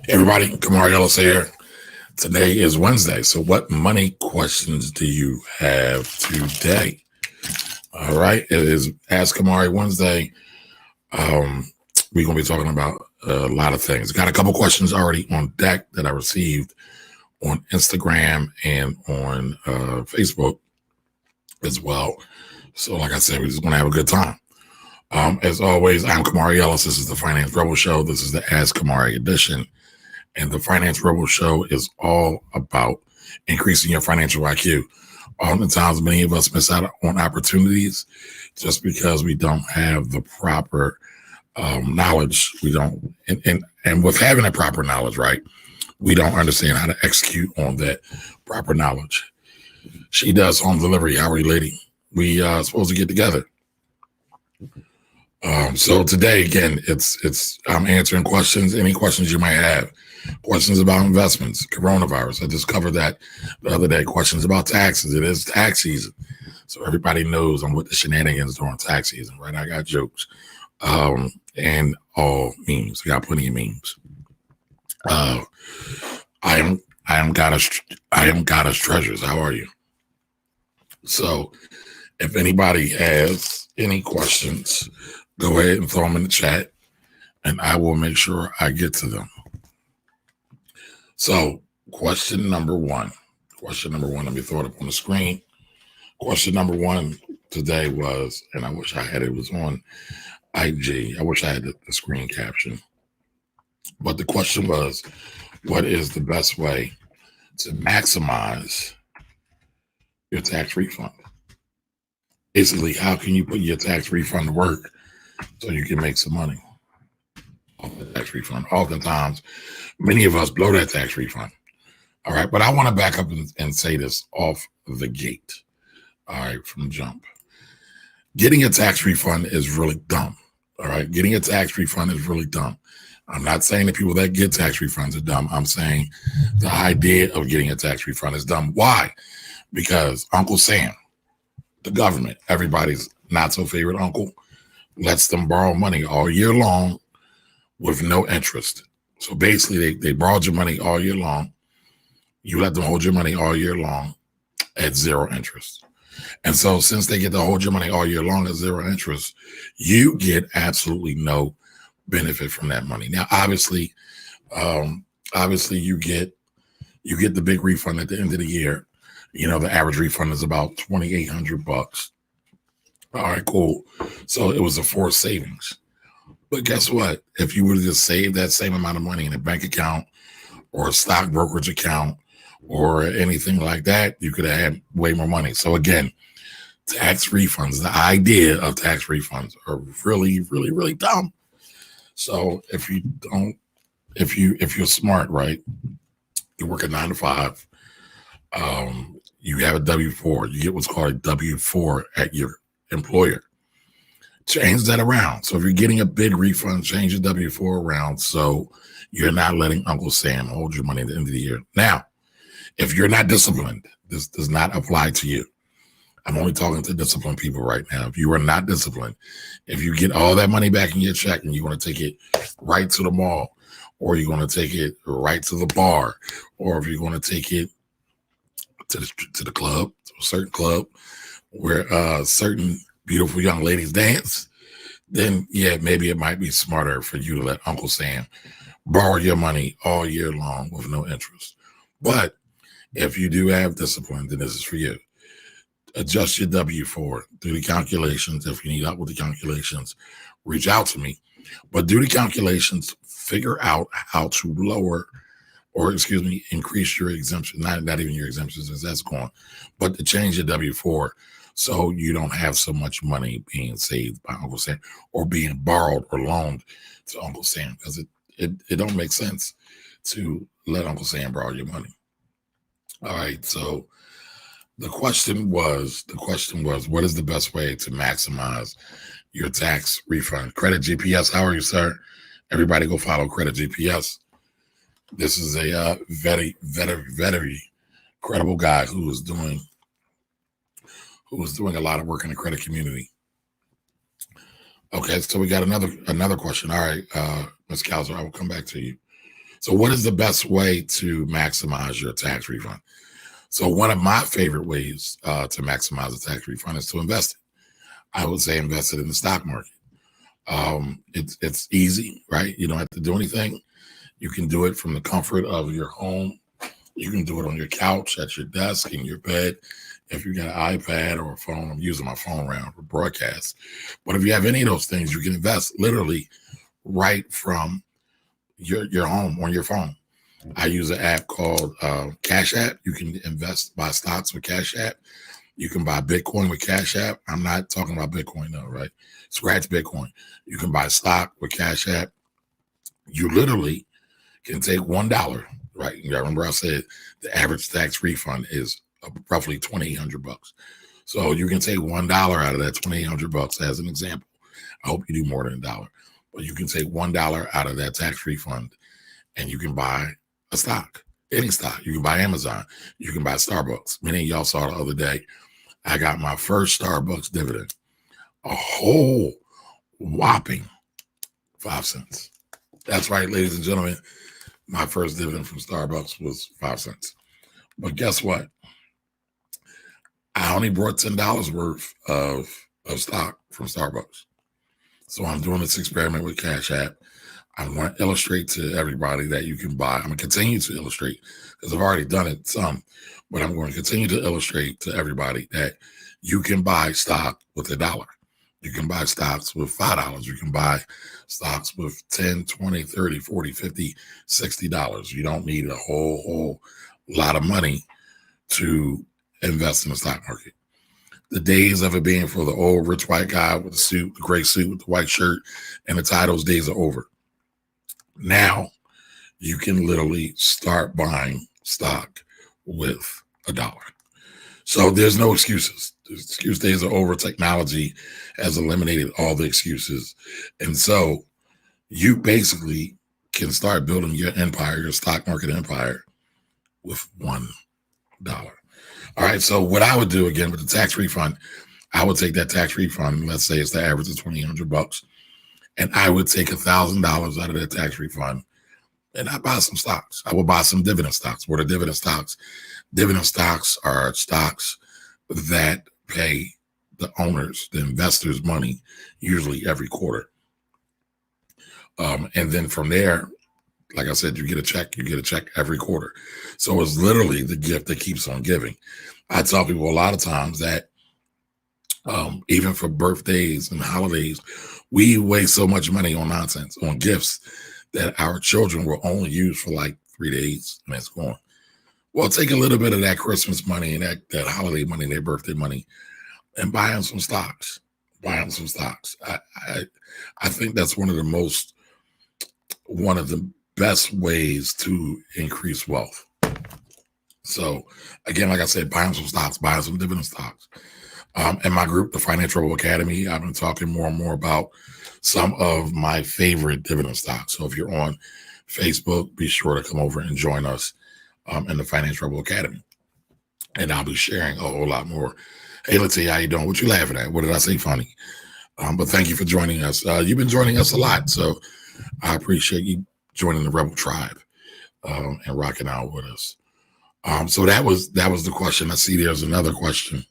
Everybody, Kamari Ellis here. Today is Wednesday. So, what money questions do you have today? All right, it is Ask Kamari Wednesday. Um, we're going to be talking about a lot of things. Got a couple questions already on deck that I received on Instagram and on Facebook as well. So, like I said, we're just going to have a good time. As always, I'm Kamari Ellis. This is the Finance Rebel Show. This is the Ask Kamari edition. And the Finance Rebel Show is all about increasing your financial IQ. Oftentimes, many of us miss out on opportunities just because we don't have the proper knowledge. We don't, and with having that proper knowledge, right, we don't understand how to execute on that proper knowledge. She does home delivery, hourly lady. We supposed to get together. So today, again, it's I'm answering questions, any questions you might have. Questions about investments, coronavirus. I just covered that the other day. Questions about taxes. It is tax season. So everybody knows I'm with the shenanigans during tax season, right? I got jokes. And all memes. I got plenty of memes. I am Goddess Treasures. How are you? So if anybody has any questions, go ahead and throw them in the chat and I will make sure I get to them. So, question number one. Let me throw it up on the screen. Question number one today was, and I wish I had it was on IG. I wish I had the screen caption. But the question was, what is the best way to maximize your tax refund? Basically, how can you put your tax refund to work so you can make some money off the tax refund? Oftentimes, many of us blow that tax refund. All right. But I want to back up and say this off the gate. All right. From jump. Getting a tax refund is really dumb. All right. Getting a tax refund is really dumb. I'm not saying the people that get tax refunds are dumb. I'm saying the idea of getting a tax refund is dumb. Why? Because Uncle Sam, the government, everybody's not so favorite uncle, lets them borrow money all year long with no interest. So basically, they borrowed your money all year long. You let them hold your money all year long at zero interest. And so since they get to hold your money all year long at zero interest, you get absolutely no benefit from that money. Now, obviously, you get the big refund at the end of the year. You know, the average refund is about $2,800. All right, cool. So it was a forced savings. But guess what? If you would have just saved that same amount of money in a bank account or a stock brokerage account or anything like that, you could have had way more money. So again, tax refunds, the idea of tax refunds are really, really, really dumb. So if you're smart, right, you work a 9 to 5, you have a W-4, you get what's called a W-4 at your employer. Change that around. So if you're getting a big refund, change your W-4 around so you're not letting Uncle Sam hold your money at the end of the year. Now, if you're not disciplined, this does not apply to you. I'm only talking to disciplined people right now. If you are not disciplined, if you get all that money back in your check and you want to take it right to the mall, or you're going to take it right to the bar, or if you're going to take it to the club, to a certain club where certain beautiful young ladies dance, then yeah, maybe it might be smarter for you to let Uncle Sam borrow your money all year long with no interest. But if you do have discipline, then this is for you. Adjust your W-4, do the calculations. If you need help with the calculations, reach out to me. But do the calculations, figure out how to lower increase your exemption, not even your exemptions as that's going, but to change your W-4 so you don't have so much money being saved by Uncle Sam or being borrowed or loaned to Uncle Sam, because it don't make sense to let Uncle Sam borrow your money. All right, so the question was, what is the best way to maximize your tax refund? Credit GPS, how are you, sir? Everybody go follow Credit GPS. This is a very, very, very credible guy who was doing a lot of work in the credit community. Okay, so we got another question. All right, Ms. Calzer, I will come back to you. So what is the best way to maximize your tax refund? So one of my favorite ways to maximize a tax refund is to invest it. I would say invest it in the stock market. It's easy, right? You don't have to do anything. You can do it from the comfort of your home. You can do it on your couch, at your desk, in your bed. If you got an iPad or a phone, I'm using my phone around for broadcast. But if you have any of those things, you can invest literally right from your home on your phone. I use an app called Cash App. You can invest, buy stocks with Cash App. You can buy Bitcoin with Cash App. I'm not talking about Bitcoin though, right? Scratch Bitcoin. You can buy stock with Cash App. You literally can take $1, right? You remember I said the average tax refund is roughly $2,800. So you can take $1 out of that $2,800 as an example. I hope you do more than $1, but you can take $1 out of that tax refund and you can buy a stock, any stock. You can buy Amazon. You can buy Starbucks. Many of y'all saw the other day, I got my first Starbucks dividend, a whole whopping 5 cents. That's right, ladies and gentlemen. My first dividend from Starbucks was 5 cents. But guess what? I only brought $10 worth of stock from Starbucks. So I'm doing this experiment with Cash App. I want to illustrate to everybody that you can buy. I'm going to continue to illustrate because I've already done it some, but I'm going to continue to illustrate to everybody that you can buy stock with $1. You can buy stocks with $5. You can buy stocks with 10, 20, 30, 40, 50, $60. You don't need a whole lot of money to invest in the stock market. The days of it being for the old rich white guy with the suit, the gray suit with the white shirt and the tie, those days are over. Now you can literally start buying stock with $1. So there's no excuses. The excuse days are over. Technology has eliminated all the excuses. And so you basically can start building your empire, your stock market empire, with $1. All right. So what I would do again with the tax refund, I would take that tax refund. Let's say it's the average of $2,800, and I would take $1,000 out of that tax refund, and I buy some stocks. I will buy some dividend stocks. What are dividend stocks? Dividend stocks are stocks that pay the owners, the investors, money, usually every quarter. And then from there, like I said, you get a check every quarter. So it's literally the gift that keeps on giving. I tell people a lot of times that even for birthdays and holidays, we waste so much money on nonsense, on gifts that our children will only use for like 3 days and it's gone. Well, take a little bit of that Christmas money and that holiday money, their birthday money, and buy them some stocks. Buy them some stocks. I think that's one of the best ways to increase wealth. So again, like I said, buy them some stocks, buy some dividend stocks. In my group, the Financial Rebel Academy, I've been talking more and more about some of my favorite dividend stocks. So if you're on Facebook, be sure to come over and join us in the Financial Rebel Academy. And I'll be sharing a whole lot more. Hey, let's see, how you doing? What you laughing at? What did I say funny? But thank you for joining us. You've been joining us a lot, so I appreciate you joining the Rebel Tribe and rocking out with us. So that was the question. I see there's another question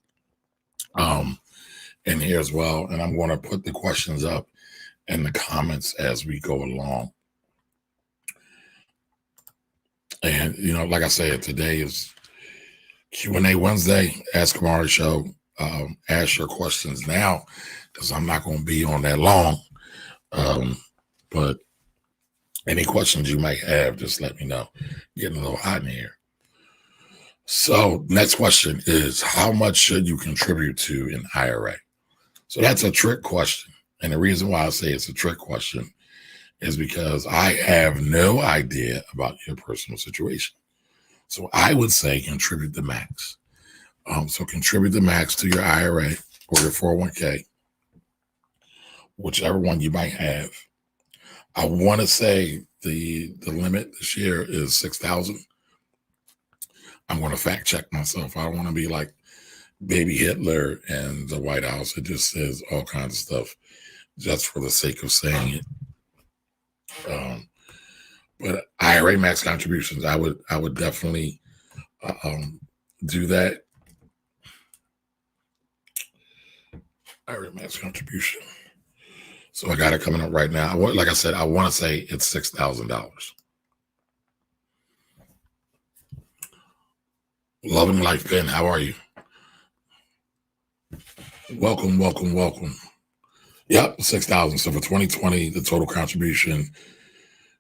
in here as well, and I'm going to put the questions up in the comments as we go along. And like I said, today is Q&A Wednesday, AskCamari show. Ask your questions now because I'm not going to be on that long. But any questions you might have, just let me know. Getting a little hot in here. So next question is, how much should you contribute to an IRA? So that's a trick question. And the reason why I say it's a trick question is because I have no idea about your personal situation. So I would say contribute the max. So contribute the max to your IRA or your 401k, whichever one you might have. I want to say the limit this year is 6,000. I'm going to fact check myself. I don't want to be like baby Hitler and the White House. It just says all kinds of stuff just for the sake of saying it. But IRA max contributions, I would definitely do that. IRA max contribution. So I got it coming up right now. Like I said, I want to say it's $6,000. Loving Life Ben, how are you? Welcome, welcome, welcome. Yep, 6,000. So for 2020, the total contribution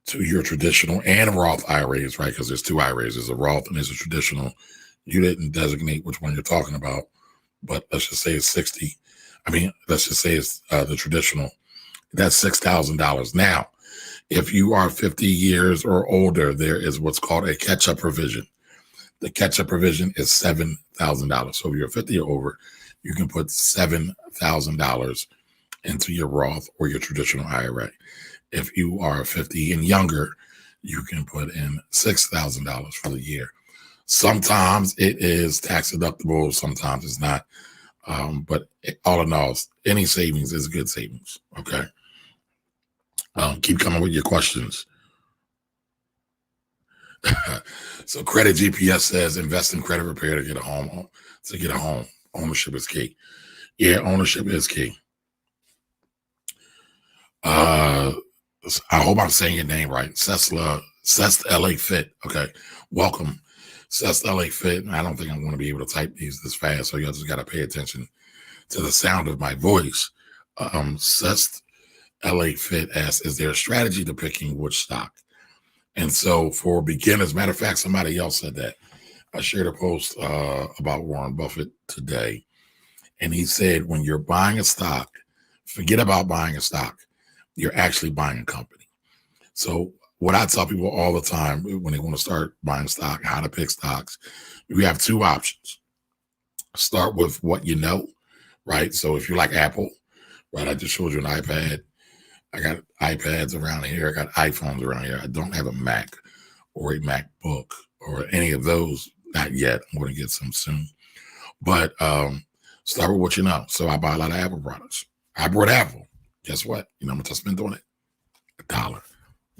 to your traditional and Roth IRAs, right? Because there's two IRAs. There's a Roth and there's a traditional. You didn't designate which one you're talking about, but let's just say it's 60. Let's just say it's the traditional. That's $6,000. Now, if you are 50 years or older, there is what's called a catch-up provision. The catch-up provision is $7,000. So if you're 50 or over, you can put $7,000 into your Roth or your traditional IRA. If you are 50 and younger, you can put in $6,000 for the year. Sometimes it is tax deductible, sometimes it's not. But all in all, any savings is good savings. Okay. Keep coming with your questions. So Credit GPS says invest in credit repair to get a home. Ownership is key. Yeah, ownership is key. I hope I'm saying your name right. Cest LA Fit. Okay. Welcome. Cest LA Fit. I don't think I'm going to be able to type these this fast, so y'all just got to pay attention to the sound of my voice. Cest LA Fit asks, is there a strategy to picking which stock? And so for beginners, matter of fact, somebody else said that. I shared a post about Warren Buffett today, and he said, when you're buying a stock, forget about buying a stock. You're actually buying a company. So what I tell people all the time when they want to start buying stock, how to pick stocks, we have two options. Start with what you know, right? So if you like Apple, right, I just showed you an iPad. I got iPads around here. I got iPhones around here. I don't have a Mac or a MacBook or any of those. Not yet. I'm going to get some soon. But start with what you know. So I buy a lot of Apple products. I bought Apple. Guess what? You know how much I spent on it? $1.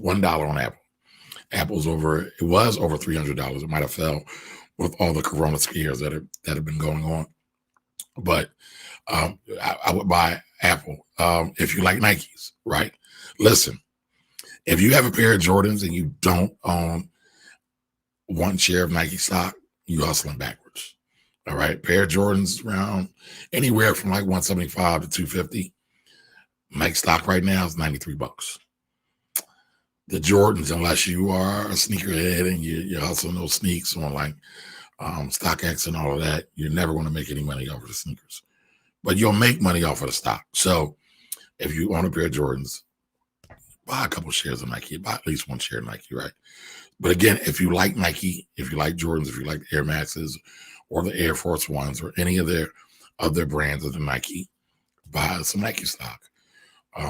$1 on Apple. It was over $300. It might have fell with all the Corona scares that have been going on. But I would buy Apple. If you like Nikes, right? Listen, if you have a pair of Jordans and you don't own one share of Nike stock, you hustling backwards. All right. Pair of Jordans around anywhere from like 175 to 250. Nike stock right now is $93. The Jordans, unless you are a sneakerhead and you're hustling those sneaks on like StockX and all of that, you're never going to make any money off of the sneakers. But you'll make money off of the stock. So if you own a pair of Jordans, buy a couple shares of Nike, buy at least one share of Nike, right? But again, if you like Nike, if you like Jordans, if you like the Air Maxes or the Air Force Ones or any of their other brands of the Nike, buy some Nike stock.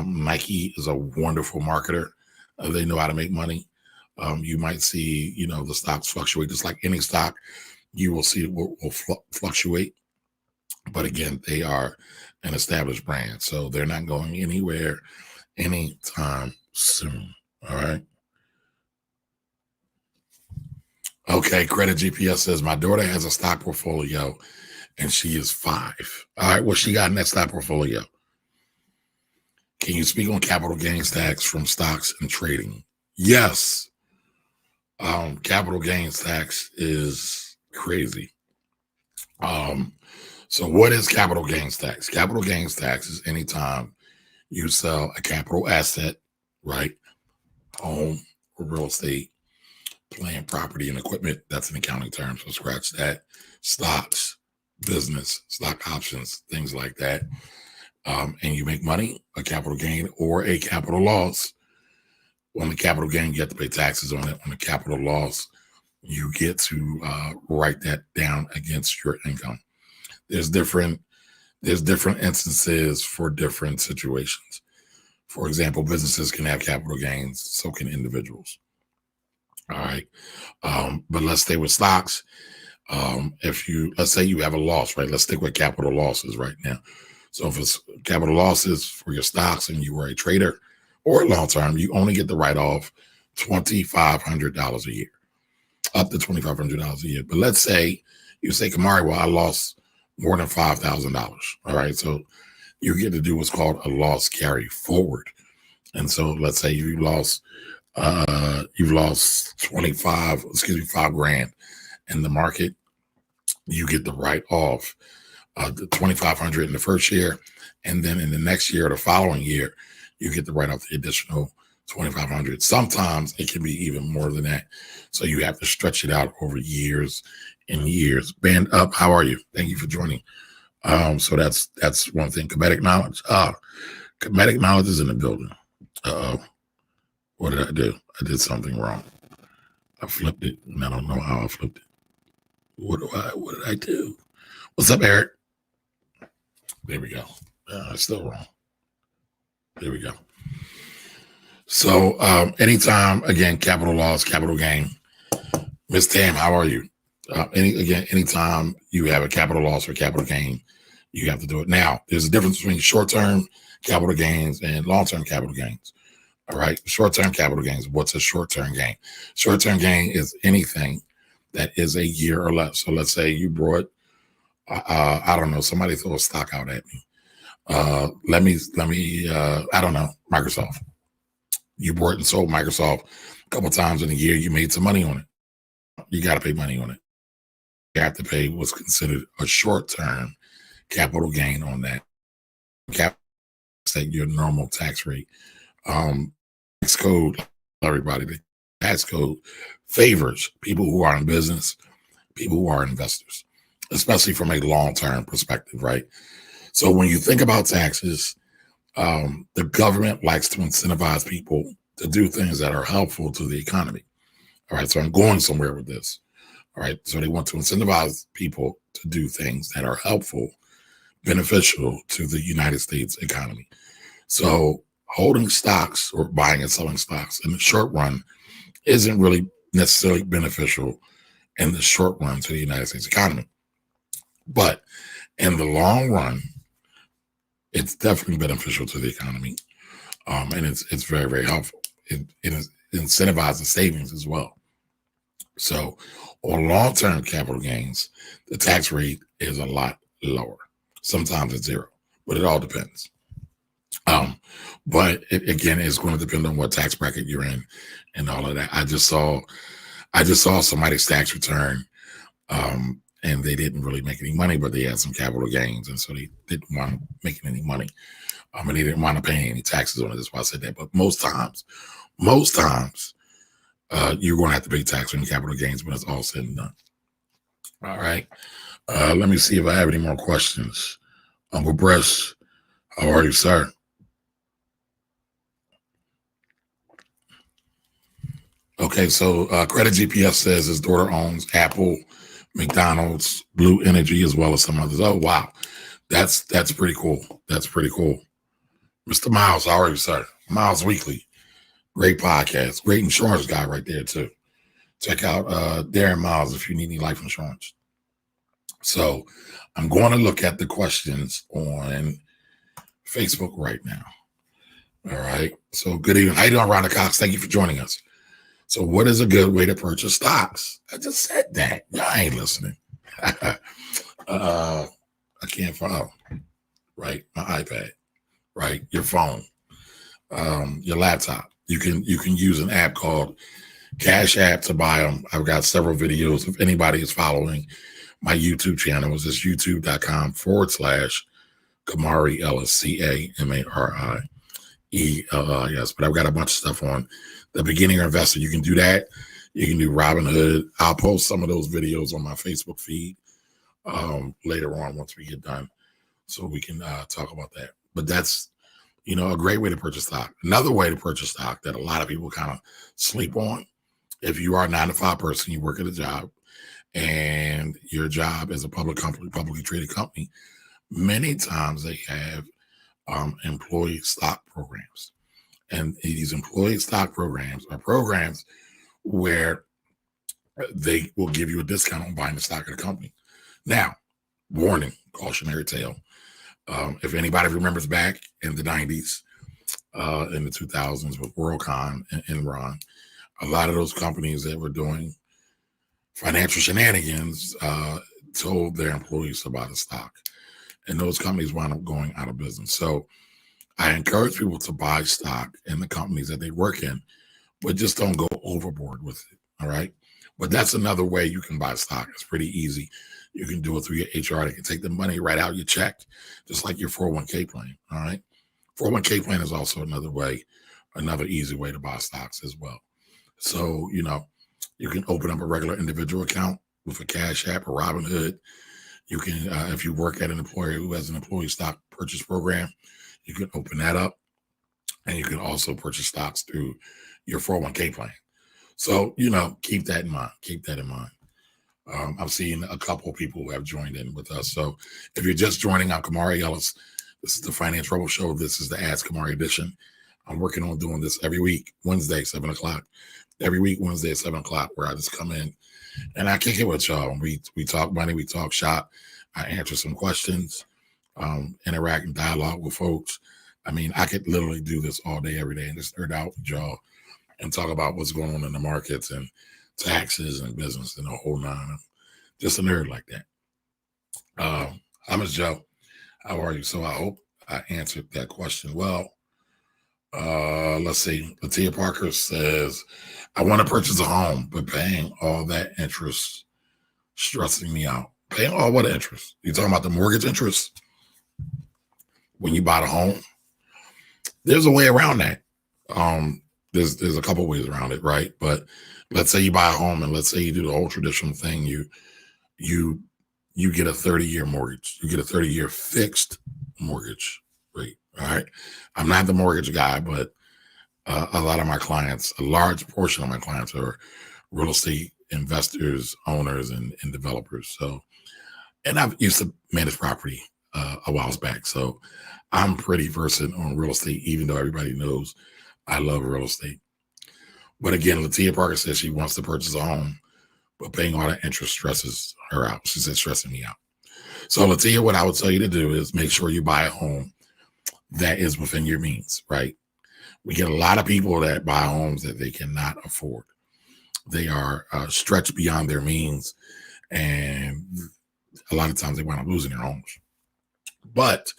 Nike is a wonderful marketer. They know how to make money. You might see, the stocks fluctuate just like any stock. You will see it will fluctuate. But again, they are an established brand, so they're not going anywhere anytime soon. All right. Okay. Credit GPS says my daughter has a stock portfolio and she is 5. All right. What she got in that stock portfolio? Can you speak on capital gains tax from stocks and trading? Yes. Capital gains tax is crazy. So what is capital gains tax? Capital gains tax is anytime you sell a capital asset, right? Home or real estate, plant, property, and equipment. That's an accounting term, so scratch that. Stocks, business, stock options, things like that. And you make money, a capital gain or a capital loss. On the capital gain, you have to pay taxes on it. On the capital loss, you get to write that down against your income. There's different instances for different situations. For example, businesses can have capital gains, so can individuals. All right. But let's stay with stocks. Let's say you have a loss, right? Let's stick with capital losses right now. So if it's capital losses for your stocks and you were a trader or long term, you only get the write-off $2,500 a year, up to $2,500 a year. But let's say you say, Kamari, well, I lost more than $5,000. All right. So you get to do what's called a loss carry forward. And so let's say you've lost 5 grand in the market. You get to write off the $2,500 in the first year, and then in the next year or the following year, you get to write off the additional $2,500. Sometimes it can be even more than that, so you have to stretch it out over years and years. Band up, how are you? Thank you for joining. So that's one thing. Comedic knowledge. Comedic knowledge is in the building. What did I do? I did something wrong. I flipped it, and I don't know how I flipped it. What did I do? What's up, Eric? There we go. It's still wrong. There we go. So anytime, again, capital loss, capital gain. Miss Tam, how are you? Anytime you have a capital loss or capital gain, you have to do it. Now, there's a difference between short-term capital gains and long-term capital gains. All right. Short-term capital gains. What's a short-term gain? Short-term gain is anything that is a year or less. So let's say you brought, I don't know, somebody throw a stock out at me. Let me, I don't know, Microsoft. You bought and sold Microsoft a couple times in a year. You made some money on it. You got to pay money on it. You have to pay what's considered a short-term capital gain on that. Capital, your normal tax rate. Tax code, everybody, the tax code favors people who are in business, people who are investors, especially from a long-term perspective, right? So when you think about taxes, the government likes to incentivize people to do things that are helpful to the economy. All right, so I'm going somewhere with this. All right, so they want to incentivize people to do things that are helpful, beneficial to the United States economy. So holding stocks or buying and selling stocks in the short run isn't really necessarily beneficial in the short run to the United States economy. But in the long run, it's definitely beneficial to the economy. And it's very, very helpful. It incentivizes savings as well. So on long-term capital gains, the tax rate is a lot lower. Sometimes it's zero, but it all depends. But again, it's going to depend on what tax bracket you're in and all of that. I just saw somebody's tax return, and they didn't really make any money, but they had some capital gains, and so they didn't want making any money. And they didn't want to pay any taxes on it. That's why I said that. But most times, you're going to have to pay tax on your capital gains when it's all said and done. All right. Let me see if I have any more questions. Uncle Bress, how are you, sir? Okay, so Credit GPS says his daughter owns Apple, McDonald's, Blue Energy, as well as some others. Oh, wow. That's pretty cool. That's pretty cool. Mr. Miles, how are you, sir? Miles Weekly. Great podcast. Great insurance guy right there, too. Check out Darren Miles if you need any life insurance. So I'm going to look at the questions on Facebook right now. All right. So good evening. How you doing, Rhonda Cox? Thank you for joining us. So what is a good way to purchase stocks? I just said that. Y'all ain't listening. I can't follow. Right? My iPad. Right? Your phone. Your laptop. You can use an app called Cash App to buy them. I've got several videos. If anybody is following my YouTube channel, it's just youtube.com/Kamari Ellis, CAMARIELLIS. But I've got a bunch of stuff on the beginner investor. You can do that. You can do Robinhood. I'll post some of those videos on my Facebook feed later on once we get done, so we can talk about that. But that's, a great way to purchase stock. Another way to purchase stock that a lot of people kind of sleep on, if you are a 9-to-5 person, you work at a job, and your job is a publicly traded company, many times they have employee stock programs. And these employee stock programs are programs where they will give you a discount on buying the stock of the company. Now, warning, cautionary tale. If anybody remembers back in the 90s, in the 2000s with WorldCom and Enron, A lot of those companies that were doing financial shenanigans told their employees about the stock, and those companies wound up going out of business. So I encourage people to buy stock in the companies that they work in, but just don't go overboard with it. All right. But that's another way you can buy stock. It's pretty easy. You can do it through your HR. They can take the money right out your check, just like your 401k plan. All right. 401k plan is also another way, another easy way to buy stocks as well. So, you can open up a regular individual account with a Cash App or Robinhood. You can, if you work at an employer who has an employee stock purchase program, you can open that up, and you can also purchase stocks through your 401k plan. So, keep that in mind. Keep that in mind. I've seen a couple of people who have joined in with us. So if you're just joining, I'm Kamari Ellis. This is the Finance Rebel Show. This is the AskCamari edition. I'm working on doing this every week, Wednesday, 7 o'clock. Every week, Wednesday at 7 o'clock, where I just come in and I kick it with y'all. We talk money, we talk shop. I answer some questions, interact and dialogue with folks. I mean, I could literally do this all day, every day, and just nerd out with y'all and talk about what's going on in the markets and taxes and business and the whole nine. I'm just a nerd like that. I'm Miss Joe. How are you? So I hope I answered that question well. Let's see. Latia Parker says, I want to purchase a home, but paying all that interest stressing me out. Paying all what interest? You talking about the mortgage interest when you buy the home? There's a way around that. There's a couple ways around it, right? But let's say you buy a home, and let's say you do the whole traditional thing. You get a 30-year mortgage. You get a 30-year fixed mortgage rate. All right. I'm not the mortgage guy, but a lot of my clients, a large portion of my clients are real estate investors, owners, and developers. So, and I've used to manage property a while back. So I'm pretty versed on real estate, even though everybody knows I love real estate. But again, Latia Parker says she wants to purchase a home, but paying all that interest stresses her out. She said, stressing me out. So Latia, what I would tell you to do is make sure you buy a home that is within your means, right? We get a lot of people that buy homes that they cannot afford. They are stretched beyond their means, and a lot of times they wind up losing their homes. But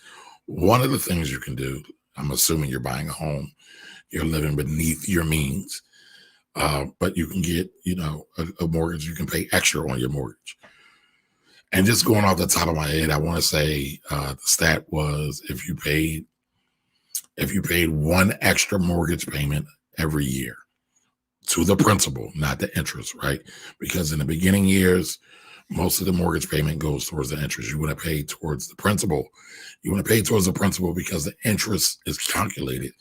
one of the things you can do, I'm assuming you're buying a home, you're living beneath your means, but you can get, a mortgage. You can pay extra on your mortgage. And just going off the top of my head, I want to say the stat was if you paid one extra mortgage payment every year to the principal, not the interest, right? Because in the beginning years, most of the mortgage payment goes towards the interest. You want to pay towards the principal. You want to pay towards the principal because the interest is calculated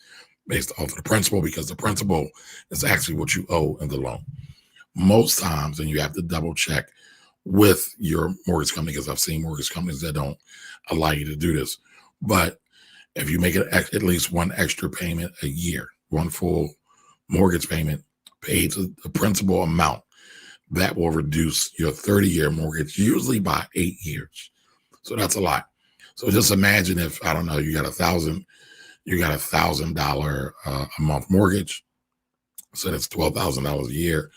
based off of the principal, because the principal is actually what you owe in the loan. Most times, and you have to double check with your mortgage company, because I've seen mortgage companies that don't allow you to do this. But if you make it at least one extra payment a year, one full mortgage payment paid to the principal amount, that will reduce your 30-year mortgage usually by 8 years. So that's a lot. So just imagine if, I don't know, you got $1,000 a month mortgage. So that's $12,000 a year.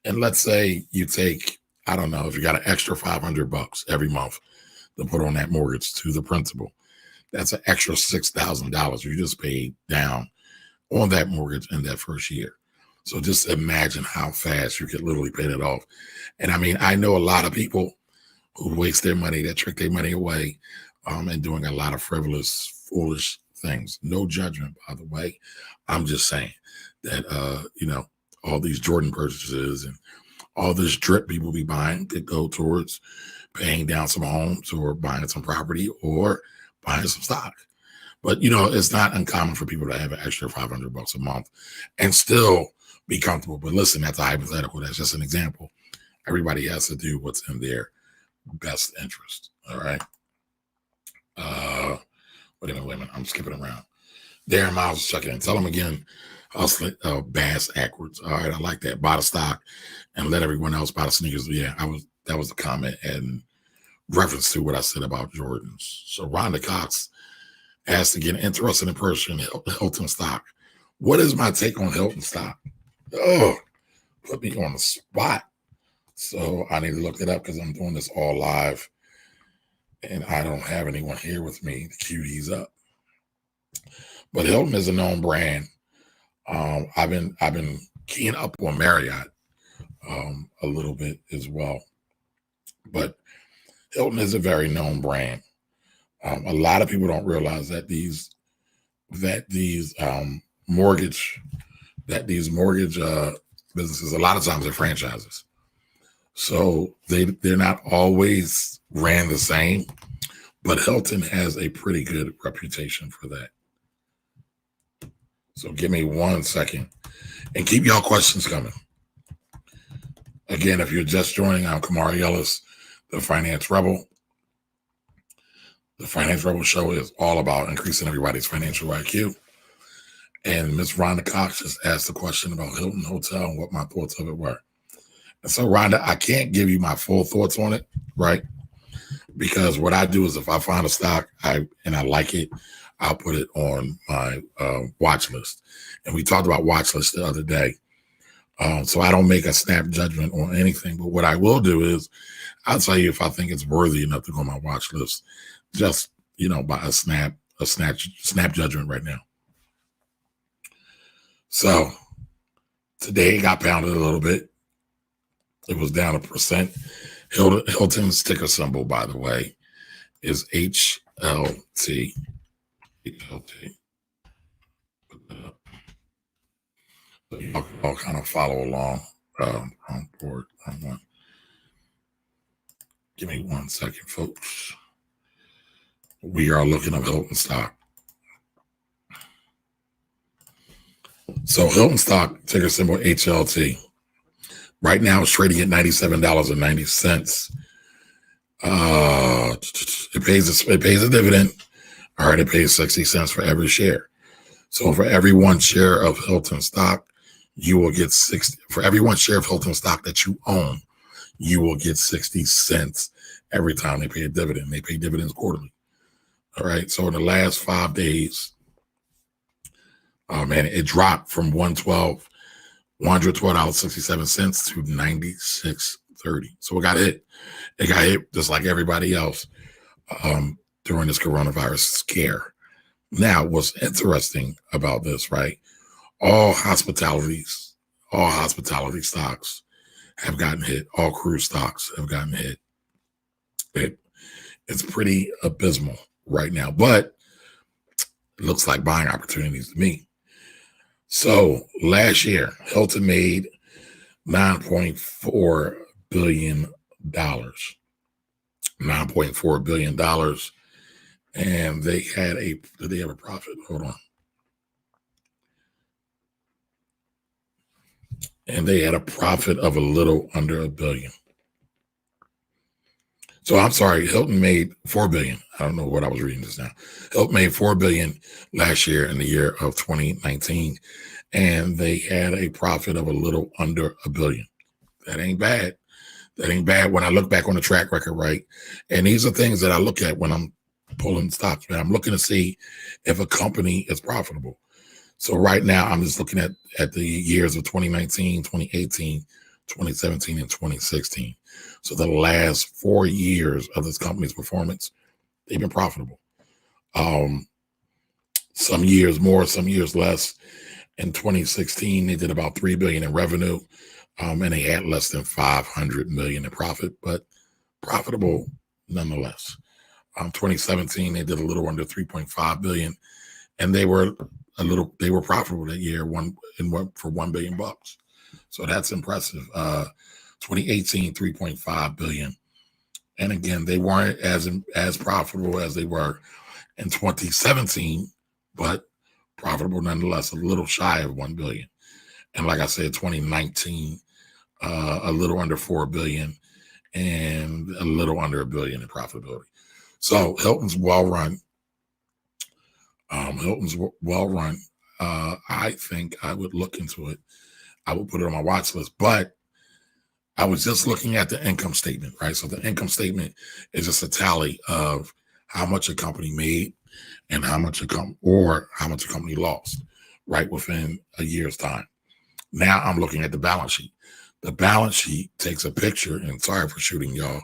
And let's say you take, I don't know, if you got an extra $500 every month to put on that mortgage to the principal, that's an extra $6,000 you just paid down on that mortgage in that first year. So just imagine how fast you could literally pay that off. And I mean, I know a lot of people who waste their money, that trick their money away, and doing a lot of frivolous, foolish things. No judgment, by the way. I'm just saying that, all these Jordan purchases and all this drip people be buying could go towards paying down some homes or buying some property or buying some stock. But, it's not uncommon for people to have an extra $500 a month and still be comfortable. But listen, that's a hypothetical. That's just an example. Everybody has to do what's in their best interest. All right. Wait a minute. I'm skipping around. Darren Miles is checking in. Tell him again, hustling Bass Ackwards. All right. I like that. Buy the stock and let everyone else buy the sneakers. Yeah, that was the comment and reference to what I said about Jordans. So Rhonda Cox asked again, interested in person, Hilton stock. What is my take on Hilton stock? Oh, put me on the spot. So I need to look it up because I'm doing this all live and I don't have anyone here with me to cue these up. But Hilton is a known brand. I've been keying up on Marriott a little bit as well. But Hilton is a very known brand. A lot of people don't realize that these mortgage businesses, a lot of times, are franchises. So they're not always ran the same, but Hilton has a pretty good reputation for that. So give me 1 second and keep y'all questions coming. Again, if you're just joining, I'm Kamari Ellis, the Finance Rebel. The Finance Rebel show is all about increasing everybody's financial IQ. And Miss Rhonda Cox just asked a question about Hilton Hotel and what my thoughts of it were. And so, Rhonda, I can't give you my full thoughts on it, right? Because what I do is if I find a stock and I like it, I'll put it on my watch list. And we talked about watch list the other day. So I don't make a snap judgment on anything. But what I will do is I'll tell you if I think it's worthy enough to go on my watch list, just, by a snap judgment right now. So today it got pounded a little bit. It was down 1%. Hilton's ticker symbol, by the way, is HLT. HLT. So y'all kind of follow along on board. Give me 1 second, folks. We are looking up Hilton stock. So Hilton stock, ticker symbol HLT. Right now it's trading at $97.90. It pays a dividend. All right, it pays 60 cents for every share. So for every 1 share of Hilton stock, you will get 60. For every 1 share of Hilton stock that you own, you will get 60 cents every time they pay a dividend. They pay dividends quarterly. All right. So in the last 5 days, it dropped from $112.67 to $96.30. So it got hit. It got hit just like everybody else during this coronavirus scare. Now, what's interesting about this, right? All hospitality stocks have gotten hit. All cruise stocks have gotten hit. It's pretty abysmal right now, but it looks like buying opportunities to me. So last year, Hilton made $9.4 billion. $9.4 billion. And they had did they have a profit? Hold on. And they had a profit of a little under $1 billion. So I'm sorry, Hilton made $4 billion. I don't know what I was reading just now. Hilton made $4 billion last year in the year of 2019, and they had a profit of a little under $1 billion. That ain't bad. That ain't bad when I look back on the track record, right? And these are things that I look at when I'm pulling stocks, man. I'm looking to see if a company is profitable. So right now, I'm just looking at the years of 2019, 2018, 2017, and 2016. So the last 4 years of this company's performance, they've been profitable. Some years more, some years less. In 2016, they did about $3 billion in revenue, and they had less than $500 million in profit, but profitable nonetheless. 2017, they did a little under $3.5 billion, and they were profitable that year, for $1 billion. So that's impressive. 2018, $3.5 billion. And again, they weren't as profitable as they were in 2017, but profitable nonetheless, a little shy of $1 billion. And like I said, 2019, a little under $4 billion and a little under $1 billion in profitability. So Hilton's well run. I think I would look into it. I would put it on my watch list, but I was just looking at the income statement, right? So the income statement is just a tally of how much a company made and how much a company lost, right, within a year's time. Now I'm looking at the balance sheet. The balance sheet takes a picture, and sorry for shooting y'all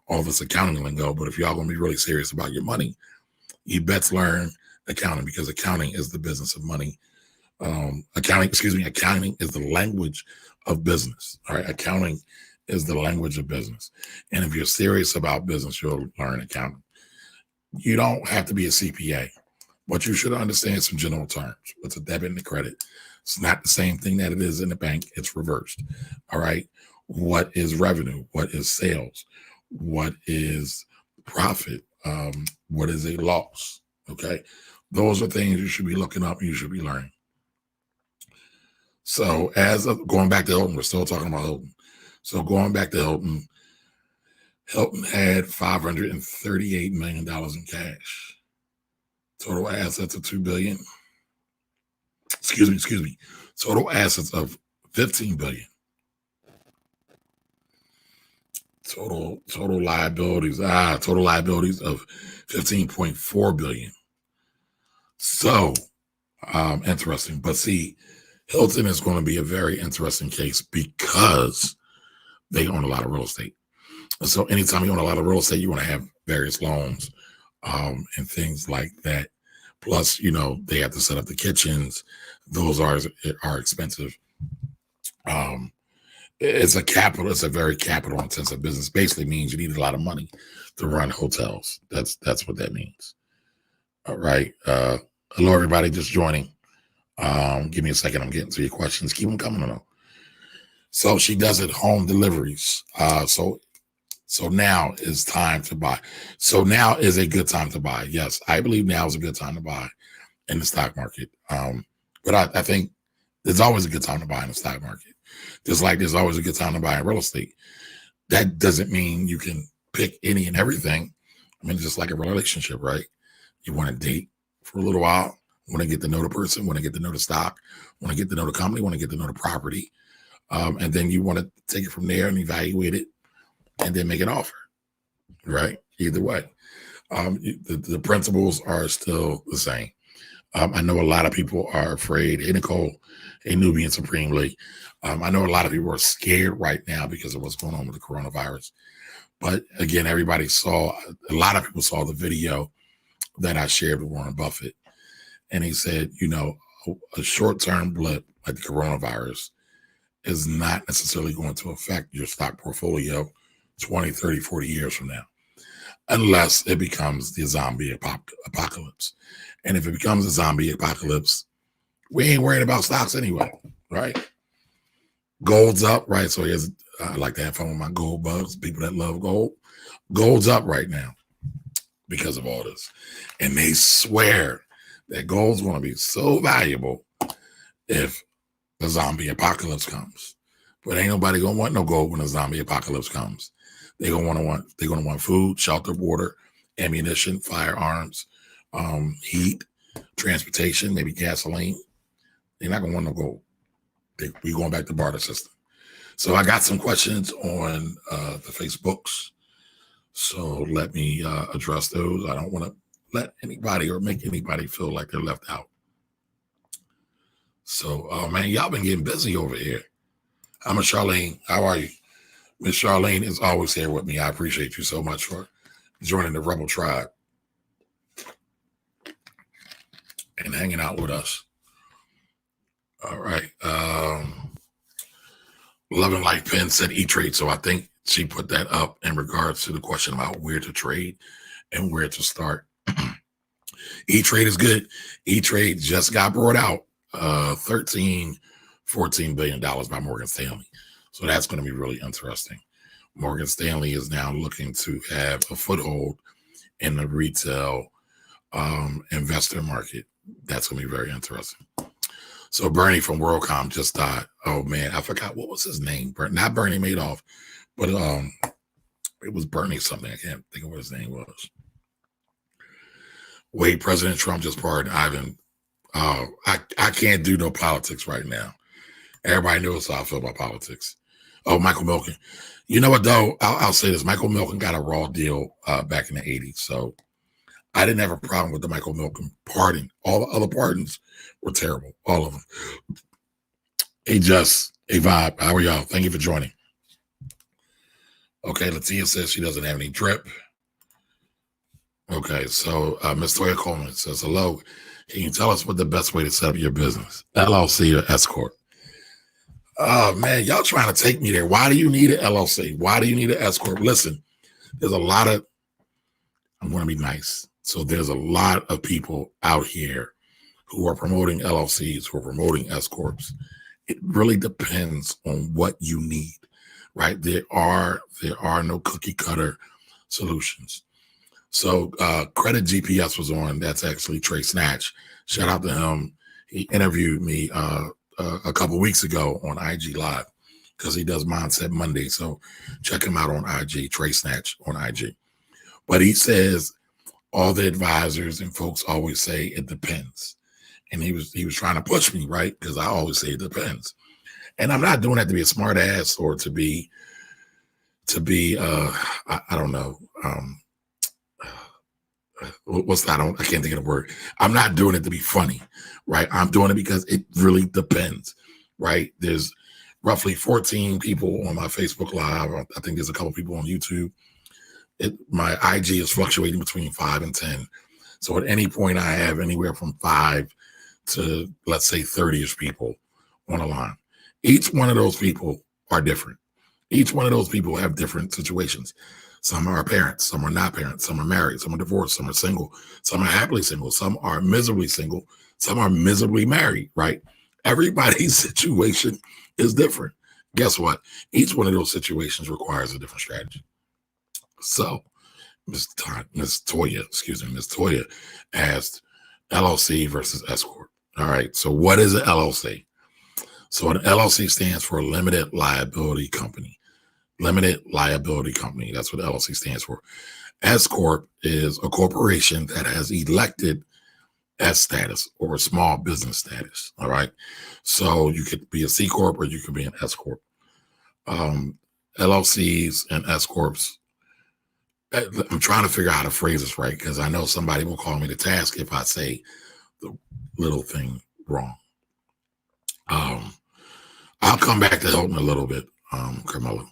all this accounting lingo, but if y'all gonna be really serious about your money, you best learn accounting, because accounting is the business of money. Accounting is the language of business. All right, accounting is the language of business, and if you're serious about business, you'll learn accounting. You don't have to be a CPA, but you should understand some general terms. What's a debit and a credit? It's not the same thing that it is in the bank. It's reversed. All right. What is revenue? What is sales? What is profit? What is a loss? Okay. Those are things you should be looking up. You should be learning. So going back to Hilton, we're still talking about Hilton. So going back to Hilton, Hilton had $538 million in cash. Total assets of $2 billion. Excuse me. Total assets of $15 billion. Total liabilities. Total liabilities of $15.4 billion. So interesting. But see, Hilton is going to be a very interesting case because they own a lot of real estate. So anytime you own a lot of real estate, you want to have various loans and things like that. Plus, they have to set up the kitchens. Those are expensive. It's a very capital intensive business. Basically means you need a lot of money to run hotels. That's what that means. All right. Hello, everybody just joining. Give me a second. I'm getting to your questions. Keep them coming though. So she does it home deliveries. So now is time to buy. So now is a good time to buy. Yes, I believe now is a good time to buy in the stock market. But I think there's always a good time to buy in the stock market. Just like there's always a good time to buy in real estate. That doesn't mean you can pick any and everything. I mean, just like a relationship, right? You want to date for a little while, want to get to know the person, want to get to know the stock, want to get to know the company, want to get to know the property. And then you want to take it from there and evaluate it and then make an offer, right? Either way. The principles are still the same. I know a lot of people are afraid. Hey, Nicole, hey, Nubian Supremely. I know a lot of people are scared right now because of what's going on with the coronavirus. But again, a lot of people saw the video that I shared with Warren Buffett. And he said, a short-term blip like the coronavirus is not necessarily going to affect your stock portfolio 20, 30, 40 years from now, unless it becomes the zombie apocalypse. And if it becomes a zombie apocalypse, we ain't worried about stocks anyway, right? Gold's up, right? So I like to have fun with my gold bugs, people that love gold. Gold's up right now because of all this. And they swear that gold's going to be so valuable if the zombie apocalypse comes. But ain't nobody going to want no gold when the zombie apocalypse comes. They're going to want food, shelter, water, ammunition, firearms, heat, transportation, maybe gasoline. They're not going to want no gold. We're going back to barter system. So I got some questions on the Facebooks. So let me address those. I don't want to let anybody or make anybody feel like they're left out. So, man, y'all been getting busy over here. I'm Miss Charlene. How are you? Miss Charlene is always here with me. I appreciate you so much for joining the Rebel Tribe and hanging out with us. All right. Love and Life Pen said E-Trade. So I think she put that up in regards to the question about where to trade and where to start. E-Trade is good. E-Trade just got brought out $14 billion by Morgan Stanley. So that's going to be really interesting. Morgan Stanley is now looking to have a foothold in the retail investor market. That's going to be very interesting. So Bernie from WorldCom just died. Oh, man, I forgot what was his name. Not Bernie Madoff, but it was Bernie something. I can't think of what his name was. Wait, President Trump just pardoned Ivan. I can't do no politics right now. Everybody knows how I feel about politics. Oh, Michael Milken. You know what, though? I'll say this. Michael Milken got a raw deal back in the 80s. So I didn't have a problem with the Michael Milken pardon. All the other pardons were terrible. All of them. Hey, Just, hey, Vibe, how are y'all? Thank you for joining. Okay, Latia says she doesn't have any drip. Okay, so Miss Toya Coleman says, hello, can you tell us what the best way to set up your business? LLC or SCorp? Oh, man, y'all trying to take me there. Why do you need an LLC? Why do you need an SCorp? Listen, there's a lot of, I'm going to be nice. So there's a lot of people out here who are promoting LLCs, who are promoting SCorps. It really depends on what you need, right? There are no cookie cutter solutions. So Credit GPS was on. That's actually Trey Snatch. Shout out to him. He interviewed me a couple weeks ago on IG Live because he does Mindset Monday. So check him out on IG, Trey Snatch on IG. But he says all the advisors and folks always say it depends. And he was trying to push me, right? Because I always say it depends. And I'm not doing that to be a smart ass or to be I don't know. What's that? I can't think of the word. I'm not doing it to be funny, right? I'm doing it because it really depends, right? There's roughly 14 people on my Facebook Live. I think there's a couple people on YouTube. My IG is fluctuating between 5 and 10. So at any point, I have anywhere from 5 to, let's say, 30-ish people on a line. Each one of those people are different. Each one of those people have different situations. Some are parents, some are not parents, some are married, some are divorced, some are single, some are happily single, some are miserably single, some are miserably married, right? Everybody's situation is different. Guess what? Each one of those situations requires a different strategy. So Miss Toya asked LLC versus SCorp. All right, so what is an LLC? So an LLC stands for a limited liability company. Limited liability company. That's what LLC stands for. SCorp is a corporation that has elected S status or a small business status. All right. So you could be a C Corp or you could be an S Corp. LLCs and S Corps. I'm trying to figure out how to phrase this right because I know somebody will call me to task if I say the little thing wrong. I'll come back to Hilton a little bit, Carmelo.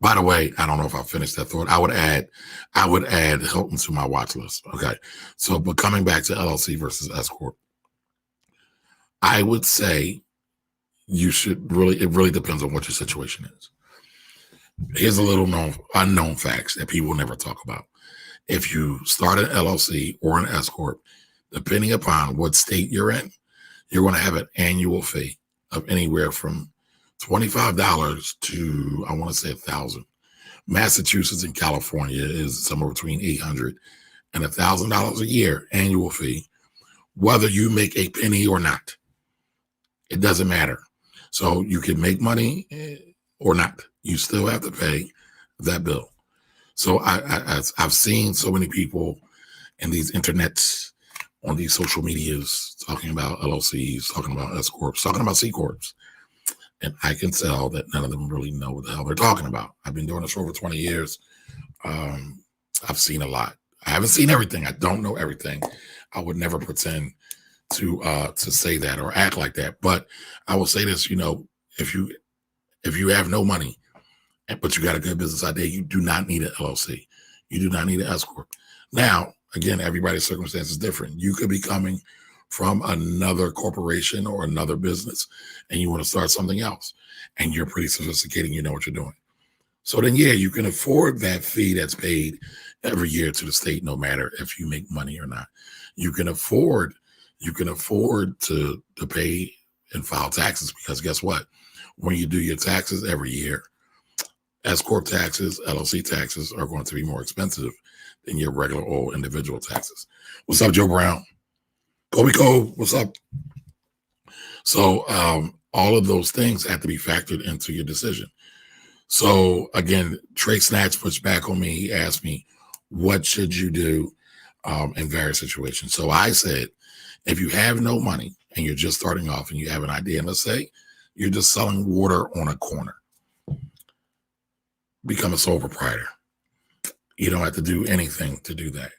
By the way, I don't know if I finished that thought. I would add Hilton to my watch list. Okay. So, but coming back to LLC versus S Corp, I would say it really depends on what your situation is. Here's a little unknown facts that people never talk about. If you start an LLC or an S Corp, depending upon what state you're in, you're going to have an annual fee of anywhere from $25 to, I want to say, $1,000. Massachusetts and California is somewhere between $800 and $1,000 a year annual fee, whether you make a penny or not. It doesn't matter. So you can make money or not. You still have to pay that bill. So I've seen so many people in these internets, on these social medias, talking about LLCs, talking about S Corps, talking about C Corps. And I can tell that none of them really know what the hell they're talking about. I've been doing this for over 20 years. I've seen a lot. I haven't seen everything. I don't know everything. I would never pretend to say that or act like that. But I will say this, if you have no money, but you got a good business idea, you do not need an LLC. You do not need an S Corp. Now, again, everybody's circumstance is different. You could be coming from another corporation or another business and you want to start something else and you're pretty sophisticated, you know what you're doing. So then, yeah, you can afford that fee that's paid every year to the state, no matter if you make money or not. You can afford to pay and file taxes because guess what? When you do your taxes every year, S Corp taxes, LLC taxes are going to be more expensive than your regular old individual taxes. What's up, Joe Brown? Kobe Cole, what's up? So all of those things have to be factored into your decision. So again, Trey Snatch pushed back on me. He asked me, what should you do in various situations? So I said, if you have no money and you're just starting off and you have an idea, and let's say you're just selling water on a corner, become a sole proprietor. You don't have to do anything to do that.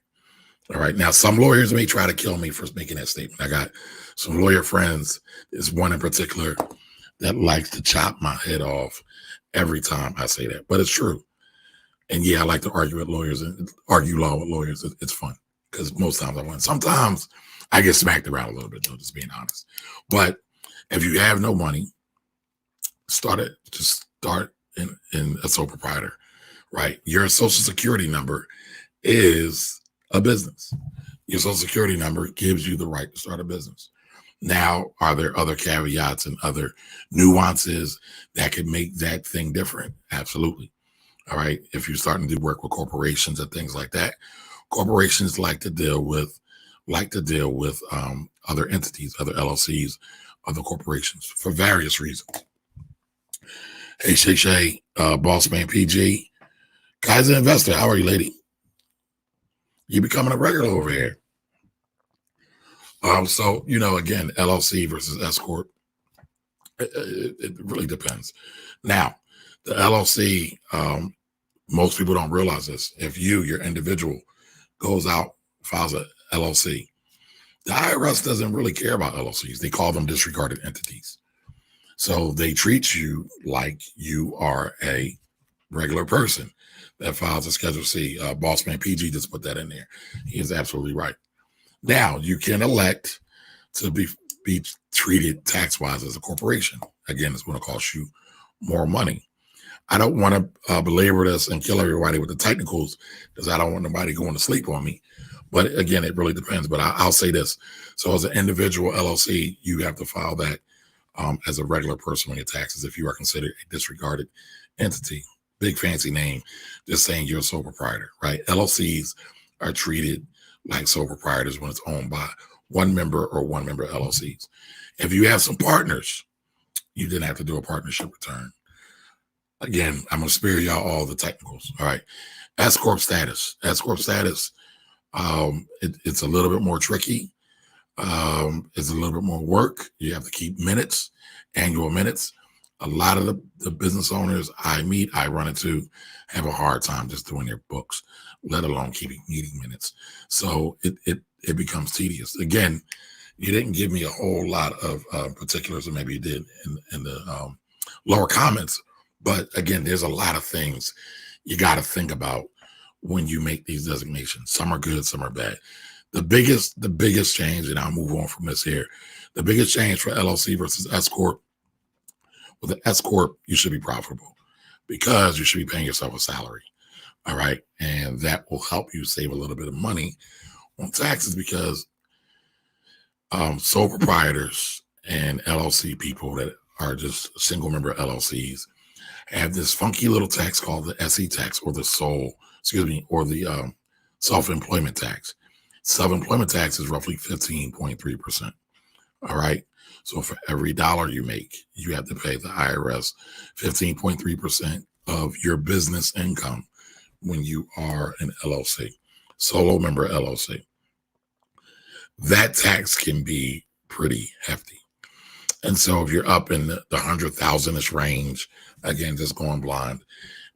All right. Now, some lawyers may try to kill me for making that statement. I got some lawyer friends. There's one in particular. that likes to chop my head off every time I say that, but it's true. And yeah, I like to argue with lawyers and argue law with lawyers. It's fun because most times I win. Sometimes I get smacked around a little bit, though, just being honest. But if you have no money, just start in a sole proprietor, right? Your social security number is a business. Your social security number gives you the right to start a business. Now, are there other caveats and other nuances that could make that thing different? Absolutely. All right. If you're starting to work with corporations and things like that, corporations like to deal with other entities, other LLCs, other corporations for various reasons. Hey, Shay, Boss Man PG, Kaiser Investor, how are you, lady? You becoming a regular over here. So, again, LLC versus SCorp, it really depends. Now, the LLC, most people don't realize this. If your individual, goes out, files a LLC, the IRS doesn't really care about LLCs. They call them disregarded entities. So they treat you like you are a regular person that files a Schedule C. Bossman PG just put that in there. He is absolutely right. Now, you can elect to be treated tax-wise as a corporation. Again, it's going to cost you more money. I don't want to belabor this and kill everybody with the technicals because I don't want nobody going to sleep on me. But again, it really depends. But I'll say this. So as an individual LLC, you have to file that as a regular person on your taxes if you are considered a disregarded entity. Big fancy name, just saying you're a sole proprietor, right? LLCs are treated like sole proprietors when it's owned by one member or one member LLCs. If you have some partners, you didn't have to do a partnership return. Again, I'm going to spare y'all all the technicals. All right. SCorp status. SCorp status, it's a little bit more tricky. It's a little bit more work. You have to keep minutes, annual minutes. A lot of the business owners I run into, have a hard time just doing their books, let alone keeping meeting minutes. So it becomes tedious. Again, you didn't give me a whole lot of particulars, or maybe you did in the lower comments. But again, there's a lot of things you got to think about when you make these designations. Some are good, some are bad. The biggest change, and I'll move on from this here. The biggest change for LLC versus SCorp. With an SCorp, you should be profitable because you should be paying yourself a salary. All right. And that will help you save a little bit of money on taxes because sole proprietors and LLC people that are just single member LLCs have this funky little tax called the SE tax, or the self-employment tax. Self-employment tax is roughly 15.3%. All right. So for every dollar you make, you have to pay the IRS 15.3% of your business income when you are an LLC, solo member LLC. That tax can be pretty hefty. And so if you're up in the 100,000-ish range, again, just going blind,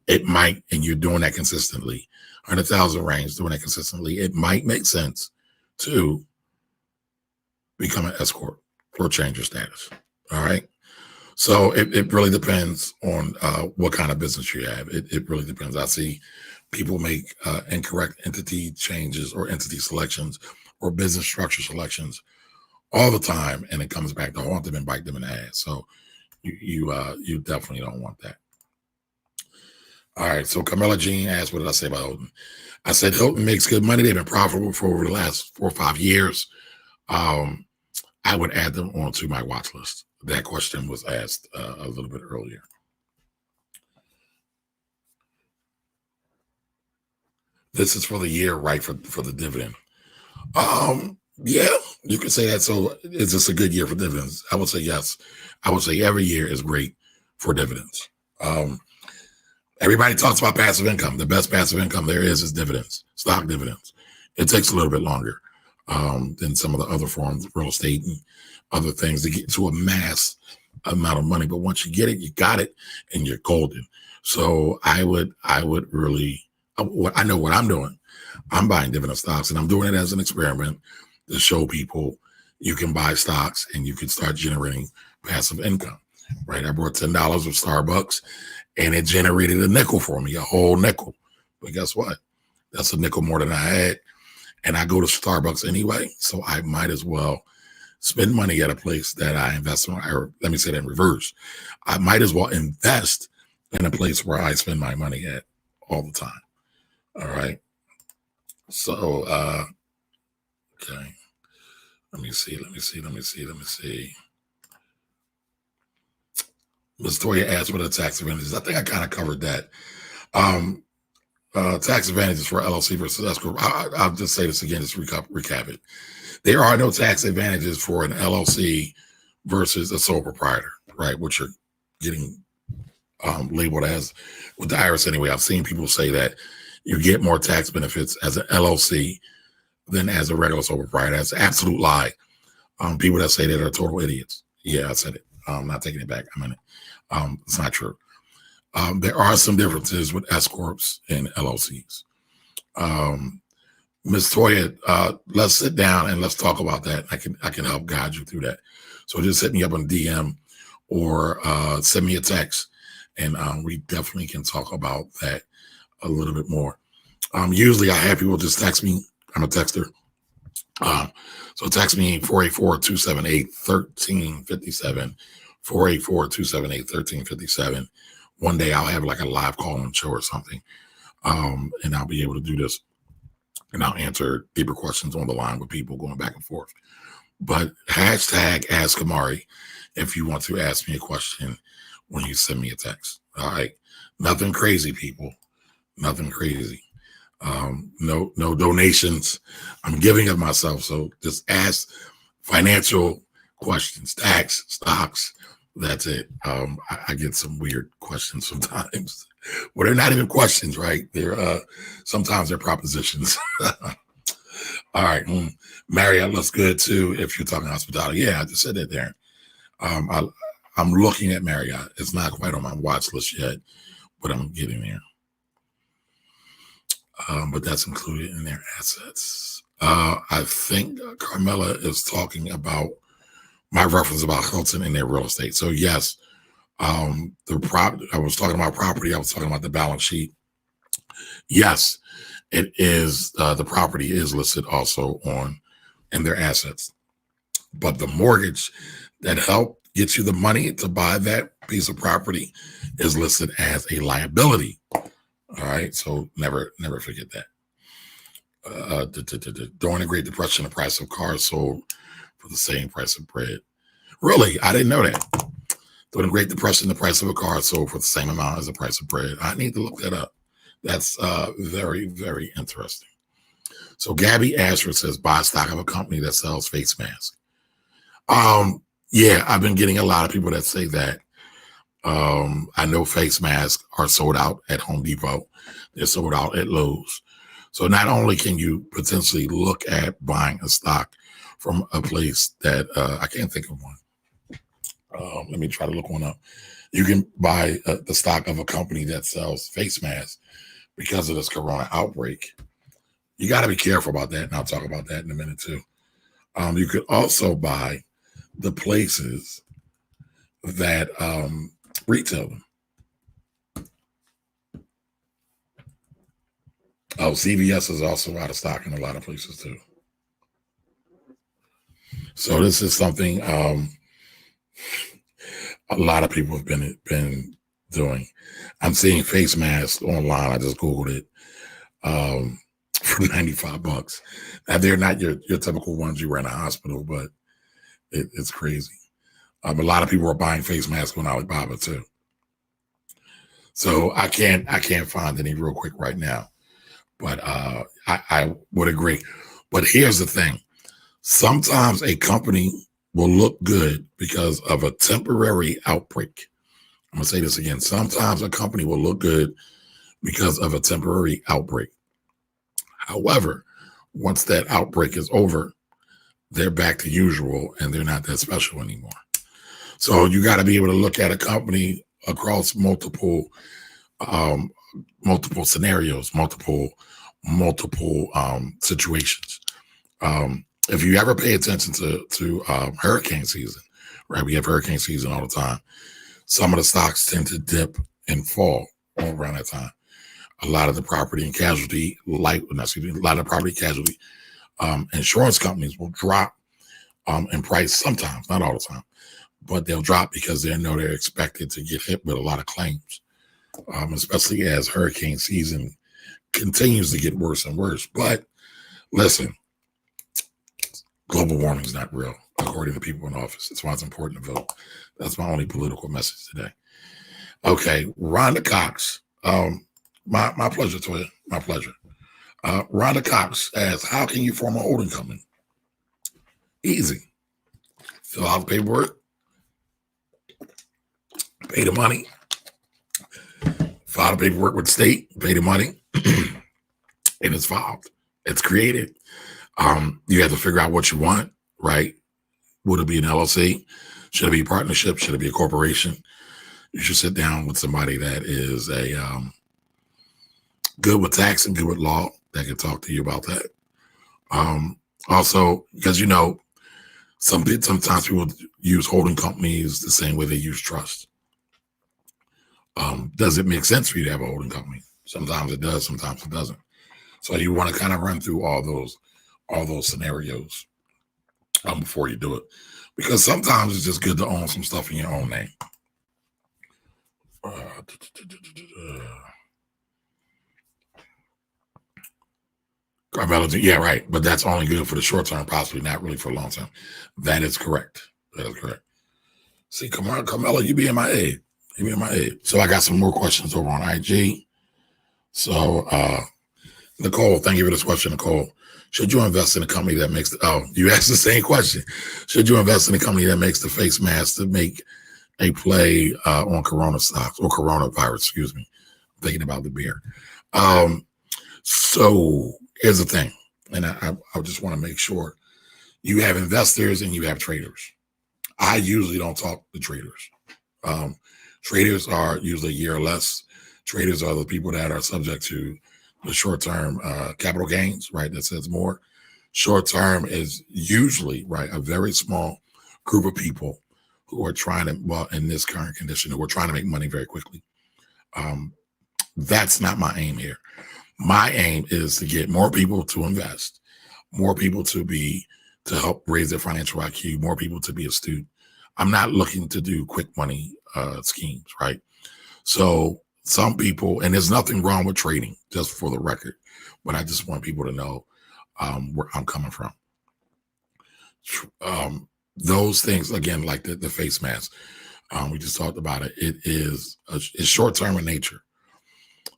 it might, and you're doing that consistently, 100,000 range, doing that consistently, it might make sense to become an SCorp or change your status. All right. So it really depends on what kind of business you have. It really depends. I see people make incorrect entity changes or entity selections or business structure selections all the time, and it comes back to haunt them and bite them in the ass. So you definitely don't want that. All right. So Camilla Jean asked, what did I say about Hilton? I said Hilton makes good money. They've been profitable for over the last 4 or 5 years. I would add them onto my watch list. That question was asked a little bit earlier. This is for the year, right? For the dividend. Yeah, you can say that. So is this a good year for dividends? I would say yes. I would say every year is great for dividends. Everybody talks about passive income. The best passive income there is dividends, stock dividends. It takes a little bit longer than some of the other forms, real estate and other things, to get to a mass amount of money. But once you get it, you got it, and you're golden. So I would really, I know what I'm doing. I'm buying dividend stocks, and I'm doing it as an experiment to show people you can buy stocks and you can start generating passive income. right? I bought $10 of Starbucks and it generated a nickel for me, a whole nickel. But guess what? That's a nickel more than I had. And I go to Starbucks anyway, so I might as well spend money at a place that I invest in, or let me say that in reverse. I might as well invest in a place where I spend my money at all the time. All right. So, okay. Let me see. Ms. Toya asked what are tax advantages. I think I kind of covered that. Tax advantages for LLC versus S-Corp. I'll just say this again, just recap it. There are no tax advantages for an LLC versus a sole proprietor, right? Which are getting labeled as, with the IRS anyway. I've seen people say that you get more tax benefits as an LLC than as a regular sole proprietor. That's an absolute lie. People that say that are total idiots. Yeah, I said it. I'm not taking it back. I mean it. It's not true. There are some differences with S-Corps and LLCs. Ms. Toya, let's sit down and let's talk about that. I can help guide you through that. So just hit me up on DM or send me a text, and we definitely can talk about that a little bit more. Usually I have people just text me. I'm a texter. So text me 484-278-1357, 484-278-1357. One day I'll have like a live call on show or something, and I'll be able to do this, and I'll answer deeper questions on the line with people going back and forth. But hashtag AskCamari if you want to ask me a question when you send me a text. All right, nothing crazy, people. Nothing crazy. No donations. I'm giving of myself. So just ask financial questions, tax, stocks. That's it. I get some weird questions sometimes. Well, they're not even questions, right? They're sometimes they're propositions. All right. Marriott looks good too. If you're talking hospitality. Yeah, I just said that there. I'm looking at Marriott. It's not quite on my watch list yet, but I'm getting there. But that's included in their assets. I think Carmela is talking about my reference about Hilton and their real estate. So yes, I was talking about property. I was talking about the balance sheet. Yes, it is. The property is listed also in their assets, but the mortgage that helped get you the money to buy that piece of property is listed as a liability. All right, so never forget that. During the Great Depression, the price of cars sold for the same price of bread. Really? I didn't know that. During the Great Depression, the price of a car sold for the same amount as the price of bread. I need to look that up. That's very, very interesting. So Gabby Ashford says, buy stock of a company that sells face masks. Yeah, I've been getting a lot of people that say that. I know face masks are sold out at Home Depot. They're sold out at Lowe's. So not only can you potentially look at buying a stock from a place that I can't think of one. Let me try to look one up. You can buy the stock of a company that sells face masks because of this corona outbreak. You got to be careful about that, and I'll talk about that in a minute too. You could also buy the places that retail them. Oh, CVS is also out of stock in a lot of places too. So this is something a lot of people have been doing. I'm seeing face masks online. I just Googled it for $95. Now they're not your typical ones you wear in a hospital, but it's crazy. A lot of people are buying face masks on Alibaba too. So I can't find any real quick right now, but I would agree. But here's the thing: sometimes a company will look good because of a temporary outbreak. I'm gonna say this again. Sometimes a company will look good because of a temporary outbreak. However, once that outbreak is over, they're back to usual and they're not that special anymore. So you got to be able to look at a company across multiple scenarios, multiple situations. If you ever pay attention to hurricane season, right? We have hurricane season all the time. Some of the stocks tend to dip and fall around that time. A lot of the property and casualty, a lot of property casualty insurance companies will drop in price sometimes, not all the time, but they'll drop because they know they're expected to get hit with a lot of claims, especially as hurricane season continues to get worse and worse. But listen, global warming is not real, according to people in office. That's why it's important to vote. That's my only political message today. Okay, Rhonda Cox. My pleasure, Toya. My pleasure. Rhonda Cox asks, how can you form a holding company? Easy. Fill out the paperwork, pay the money, file the paperwork with the state, pay the money, and it's filed. It's created. You have to figure out what you want, right? Would it be an LLC? Should it be a partnership? Should it be a corporation? You should sit down with somebody that is good with tax and good with law that can talk to you about that. Also, because sometimes people use holding companies the same way they use trust. Does it make sense for you to have a holding company? Sometimes it does, sometimes it doesn't. So you want to kind of run through all those scenarios before you do it, because sometimes it's just good to own some stuff in your own name. Yeah, right. But that's only good for the short term, possibly not really for long term. That is correct. That is correct. See, Carmela, you be in my aid. You be in my aid. So I got some more questions over on IG. So Nicole, thank you for this question, Nicole. Should you invest in a company that makes you asked the same question. Should you invest in a company that makes the face mask to make a play on corona stocks or coronavirus, excuse me. I'm thinking about the beer. So here's the thing, and I just want to make sure you have investors and you have traders. I usually don't talk to traders. Traders are usually a year or less. Traders are the people that are subject to the short-term capital gains, right? That says more. Short-term is usually, right, a very small group of people who are trying to, well, in this current condition, who are trying to make money very quickly. That's not my aim here. My aim is to get more people to invest, more people to help raise their financial IQ, more people to be astute. I'm not looking to do quick money schemes, right? So some people, and there's nothing wrong with trading, just for the record, but I just want people to know where I'm coming from. Those things, again, like the face mask, we just talked about it. It's short-term in nature.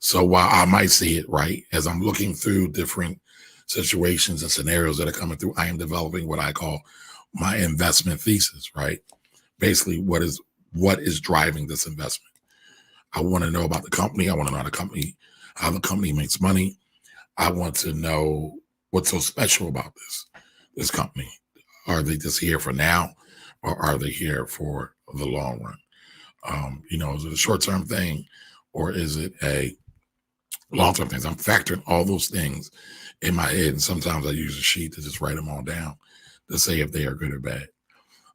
So while I might see it, right, as I'm looking through different situations and scenarios that are coming through, I am developing what I call my investment thesis, right? Basically, what is driving this investment? I want to know about the company. I want to know how the company makes money. I want to know what's so special about this company. Are they just here for now, or are they here for the long run? Is it a short-term thing, or is it a long-term thing? I'm factoring all those things in my head, and sometimes I use a sheet to just write them all down to say if they are good or bad.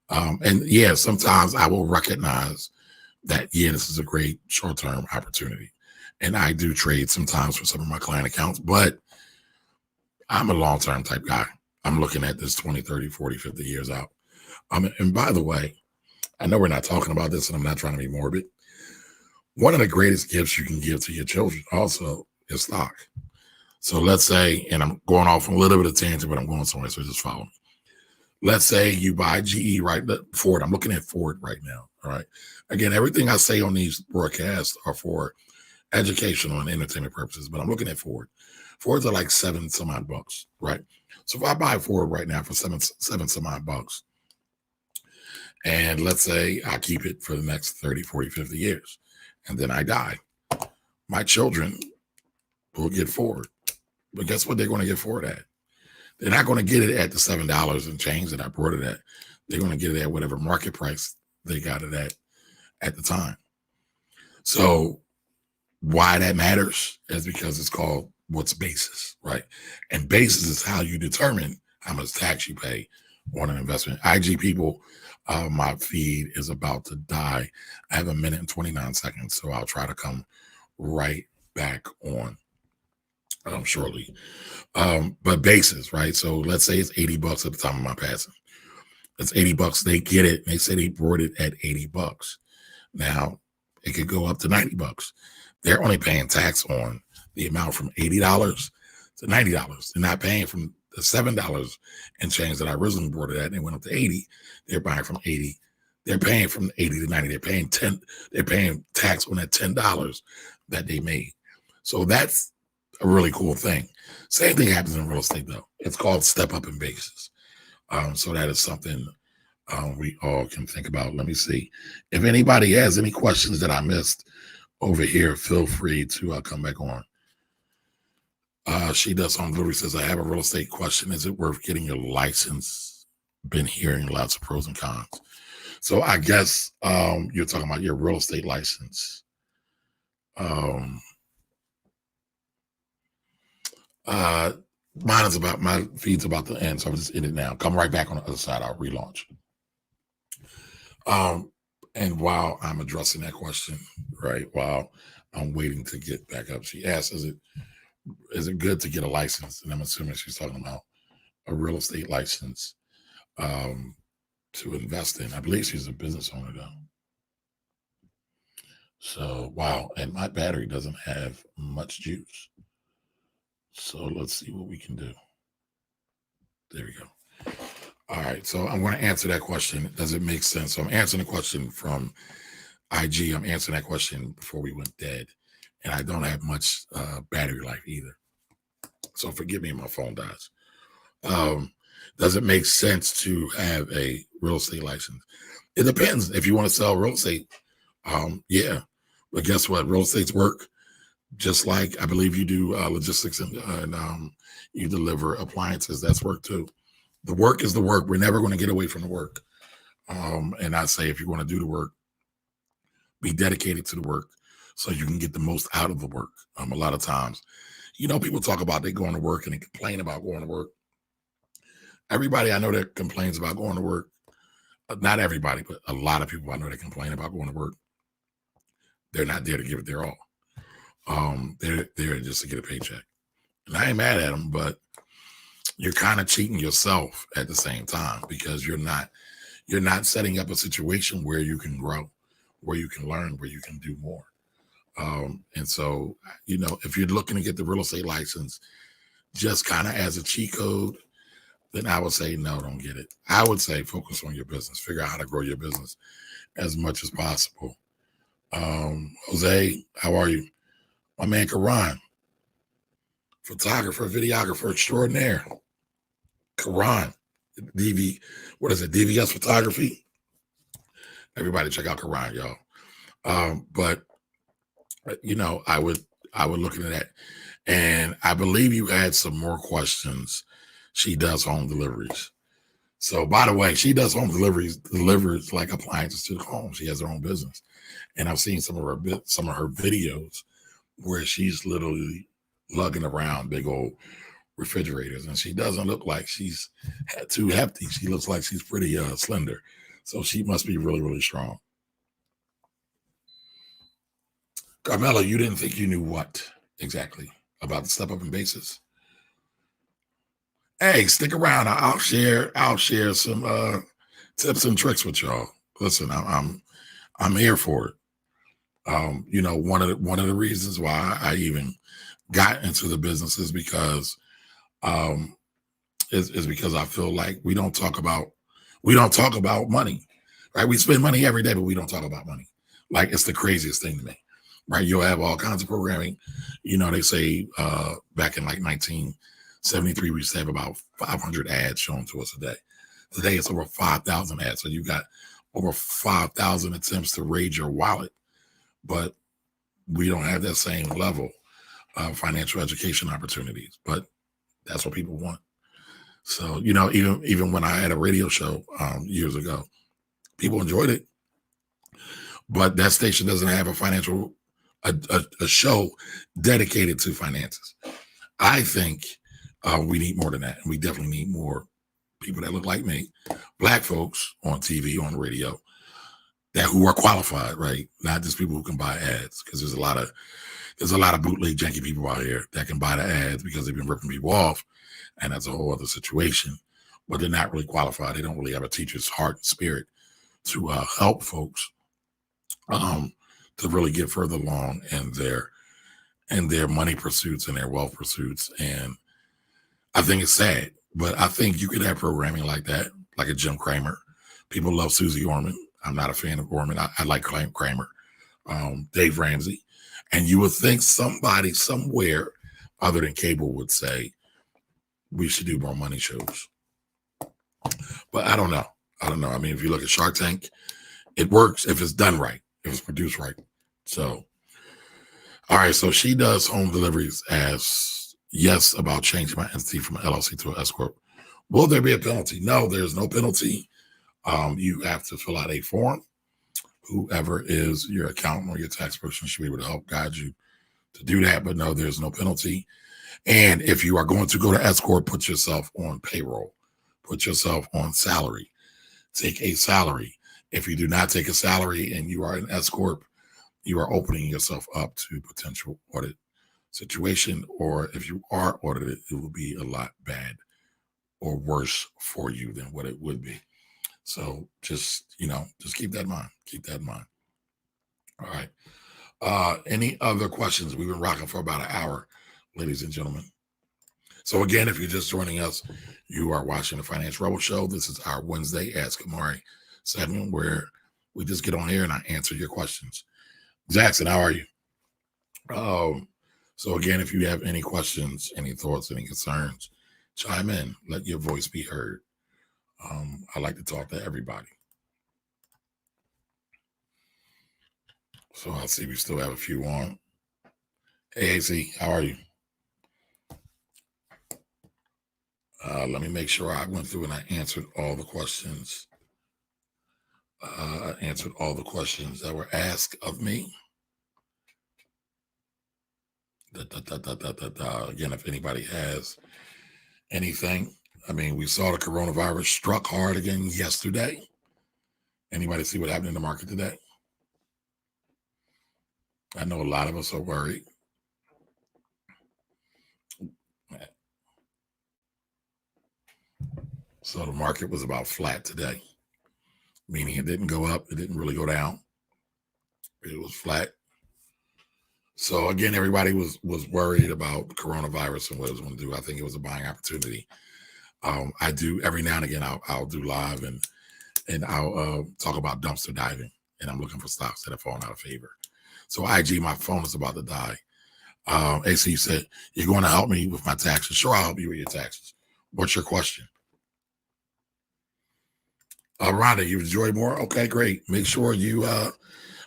And yeah, sometimes I will recognize that, yeah, this is a great short-term opportunity. And I do trade sometimes for some of my client accounts, but I'm a long-term type guy. I'm looking at this 20, 30, 40, 50 years out. And by the way, I know we're not talking about this and I'm not trying to be morbid. One of the greatest gifts you can give to your children also is stock. So let's say, and I'm going off on a little bit of tangent, but I'm going somewhere, so just follow me. Let's say you buy GE, right? Ford. I'm looking at Ford right now. All right. Again, everything I say on these broadcasts are for educational and entertainment purposes, but I'm looking at Ford. Fords are like $7 some odd bucks, right? So if I buy Ford right now for seven some odd bucks, and let's say I keep it for the next 30, 40, 50 years, and then I die, my children will get Ford. But guess what they're going to get Ford at? They're not going to get it at the $7 and change that I brought it at. They're going to get it at whatever market price they got it at the time. So why that matters is because it's called what's basis, right? And basis is how you determine how much tax you pay on an investment. IG people My feed is about to die. I have 1 minute and 29 seconds, so I'll try to come right back on shortly. But basis, right? So let's say it's $80 at the time of my passing. It's $80. They get it. They say they brought it at $80. Now it could go up to $90. They're only paying tax on the amount from $80 to $90. They're not paying from the $7 and change that I originally brought it at, and they went up to 80. They're buying from 80. They're paying from 80 to 90. They're paying 10. They're paying tax on that $10 that they made. So that's a really cool thing. Same thing happens in real estate though. It's called step up in basis. So that is something we all can think about. Let me see. If anybody has any questions that I missed over here, feel free to come back on. She does home delivery, says, I have a real estate question. Is it worth getting your license? Been hearing lots of pros and cons. So I guess you're talking about your real estate license. My feed's about to end, so I'm just in it now. Come right back on the other side. I'll relaunch. And while I'm addressing that question, right, while I'm waiting to get back up, she asked, is it good to get a license? And I'm assuming she's talking about a real estate license to invest in. I believe she's a business owner though. So, wow. And my battery doesn't have much juice. So let's see what we can do. There we go. All right. So I'm going to answer that question. Does it make sense? So I'm answering the question from IG. I'm answering that question before we went dead. And I don't have much battery life either. So forgive me if my phone dies. Does it make sense to have a real estate license? It depends. If you want to sell real estate, yeah. But guess what? Real estate's work. Just like I believe you do logistics and you deliver appliances. That's work too. The work is the work. We're never going to get away from the work. And I say if you're going to do the work, be dedicated to the work so you can get the most out of the work. A lot of times, people talk about they going to work and they complain about going to work. Everybody I know that complains about going to work, not everybody, but a lot of people I know that complain about going to work, they're not there to give it their all. They're there just to get a paycheck. And I ain't mad at them, but you're kind of cheating yourself at the same time because you're not setting up a situation where you can grow, where you can learn, where you can do more. And so, if you're looking to get the real estate license just kind of as a cheat code, then I would say, no, don't get it. I would say focus on your business, figure out how to grow your business as much as possible. Jose, how are you? My man, Karan, photographer, videographer extraordinaire. Karan, what is it? DVS photography. Everybody check out Karan, y'all. But I would look into that. And I believe you had some more questions. She does home deliveries. So by the way, she does home deliveries, delivers like appliances to the home. She has her own business. And I've seen some of her videos where she's literally lugging around big old refrigerators, and she doesn't look like she's too hefty. She looks like she's pretty slender. So she must be really, really strong. Carmela, you didn't think you knew what exactly about the step up in basis? Hey, stick around. I'll share some tips and tricks with y'all. Listen, I'm here for it. One of the reasons why I even got into the business is because is because I feel like we don't talk about money, right? We spend money every day, but we don't talk about money. Like it's the craziest thing to me, right? You'll have all kinds of programming. They say back in like 1973, we used to have about 500 ads shown to us a day. Today it's over 5,000 ads. So you got over 5,000 attempts to raid your wallet, but we don't have that same level of financial education opportunities. But that's what people want. So, even when I had a radio show years ago, people enjoyed it. But that station doesn't have a show dedicated to finances. I think we need more than that. And we definitely need more people that look like me, black folks on TV, on radio, that who are qualified, right? Not just people who can buy ads, because there's a lot of bootleg janky people out here that can buy the ads because they've been ripping people off, and that's a whole other situation. But they're not really qualified. They don't really have a teacher's heart and spirit to help folks to really get further along in their money pursuits and their wealth pursuits. And I think it's sad, but I think you could have programming like that, like a Jim Cramer. People love Susie Orman. I'm not a fan of Orman. I like Cramer, Dave Ramsey. And you would think somebody somewhere other than cable would say, we should do more money shows. But I don't know. I mean, if you look at Shark Tank, it works if it's done right, if it's produced right. So, all right. So she does home deliveries as yes about changing my entity from an LLC to an SCorp. Will there be a penalty? No, there's no penalty. You have to fill out a form. Whoever is your accountant or your tax person should be able to help guide you to do that. But no, there's no penalty. And if you are going to go to SCorp, put yourself on payroll, put yourself on salary, take a salary. If you do not take a salary and you are an SCorp, you are opening yourself up to potential audit situation. Or if you are audited, it will be a lot bad or worse for you than what it would be. So just keep that in mind. Keep that in mind. All right. Any other questions? We've been rocking for about an hour, ladies and gentlemen. So again, if you're just joining us, you are watching the Finance Rebel Show. This is our Wednesday AskCamari segment where we just get on here and I answer your questions. Jackson, how are you? So again, if you have any questions, any thoughts, any concerns, chime in. Let your voice be heard. I like to talk to everybody. So I'll see we still have a few on. Hey, AC, how are you? Let me make sure I went through and I answered all the questions. I answered all the questions that were asked of me. Again, if anybody has anything, I mean, we saw the coronavirus struck hard again yesterday. Anybody see what happened in the market today? I know a lot of us are worried. So the market was about flat today, meaning it didn't go up. It didn't really go down. It was flat. So again, everybody was worried about coronavirus and what it was going to do. I think it was a buying opportunity. I do every now and again. I'll do live and I'll talk about dumpster diving, and I'm looking for stocks that have fallen out of favor. So IG, my phone is about to die. AC said, you're going to help me with my taxes. Sure, I'll help you with your taxes. What's your question? Rhonda, you enjoy more? Okay, great. Make sure you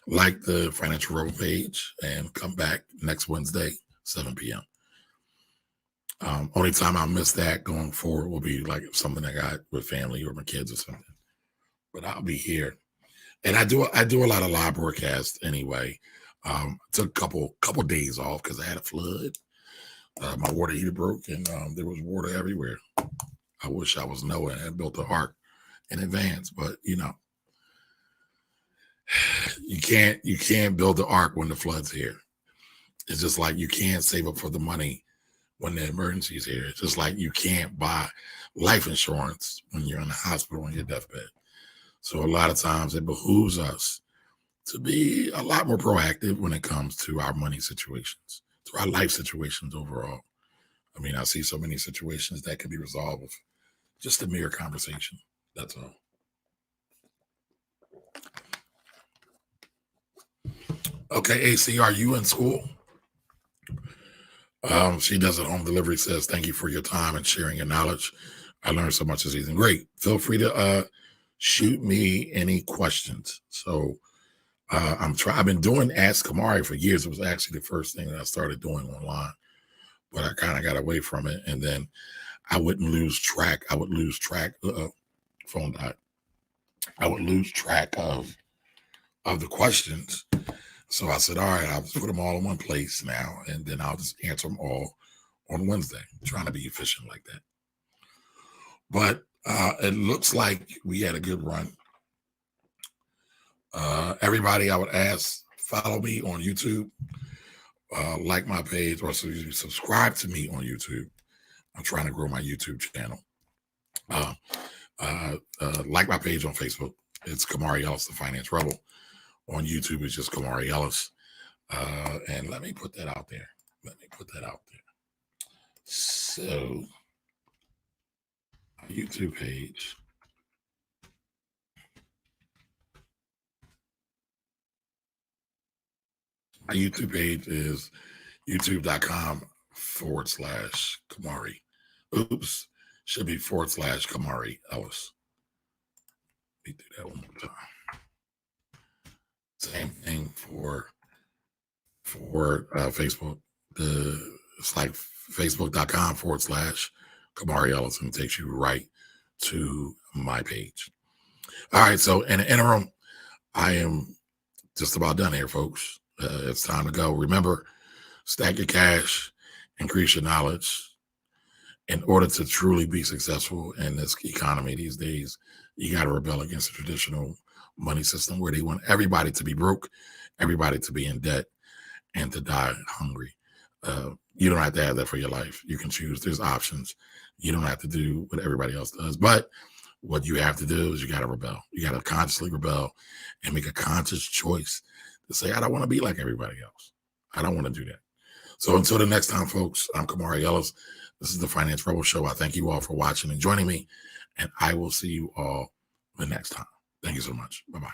like the Financial Rebel page and come back next Wednesday, 7 p.m. Only time I'll miss that going forward will be like something I got with family or my kids or something. But I'll be here. And I do a lot of live broadcasts anyway. Took a couple days off because I had a flood. My water heater broke and there was water everywhere. I wish I was Noah and had built the ark in advance, but you can't build the ark when the flood's here. It's just like you can't save up for the money when the emergency is here. It's just like you can't buy life insurance when you're in the hospital on your deathbed. So a lot of times it behooves us to be a lot more proactive when it comes to our money situations, to our life situations overall. I mean, I see so many situations that can be resolved with just a mere conversation. That's all. Okay, AC, are you in school? She does it home delivery, says, thank you for your time and sharing your knowledge. I learned so much this season. Great. Feel free to shoot me any questions. So I've been doing AskCamari for years. It was actually the first thing that I started doing online, but I kind of got away from it. And then I wouldn't lose track. I would lose track. Phone died. I would lose track of the questions. So I said, all right, I'll put them all in one place now, and then I'll just answer them all on Wednesday. I'm trying to be efficient like that. But It looks like we had a good run. Everybody, I would ask, follow me on YouTube, like my page, or subscribe to me on YouTube. I'm trying to grow my YouTube channel. Like my page on Facebook. It's Kamari Ellis, the Finance Rebel. On YouTube, it's just Kamari Ellis. And let me put that out there. So, my YouTube page. My YouTube page is youtube.com/Kamari. Oops. Should be /Kamari Ellis. Let me do that one more time. Same thing for Facebook. It's like facebook.com/Kamari Ellis, and it takes you right to my page. All right, so in the interim, I am just about done here, folks. It's time to go. Remember, stack your cash, increase your knowledge. In order to truly be successful in this economy these days, you got to rebel against the traditional money system where they want everybody to be broke, everybody to be in debt, and to die hungry. You don't have to have that for your life. You can choose. There's options. You don't have to do what everybody else does. But what you have to do is you got to rebel. You got to consciously rebel and make a conscious choice to say, I don't want to be like everybody else. I don't want to do that. So until the next time, folks, I'm Kamari Ellis. This is the Finance Rebel Show. I thank you all for watching and joining me, and I will see you all the next time. Thank you so much. Bye-bye.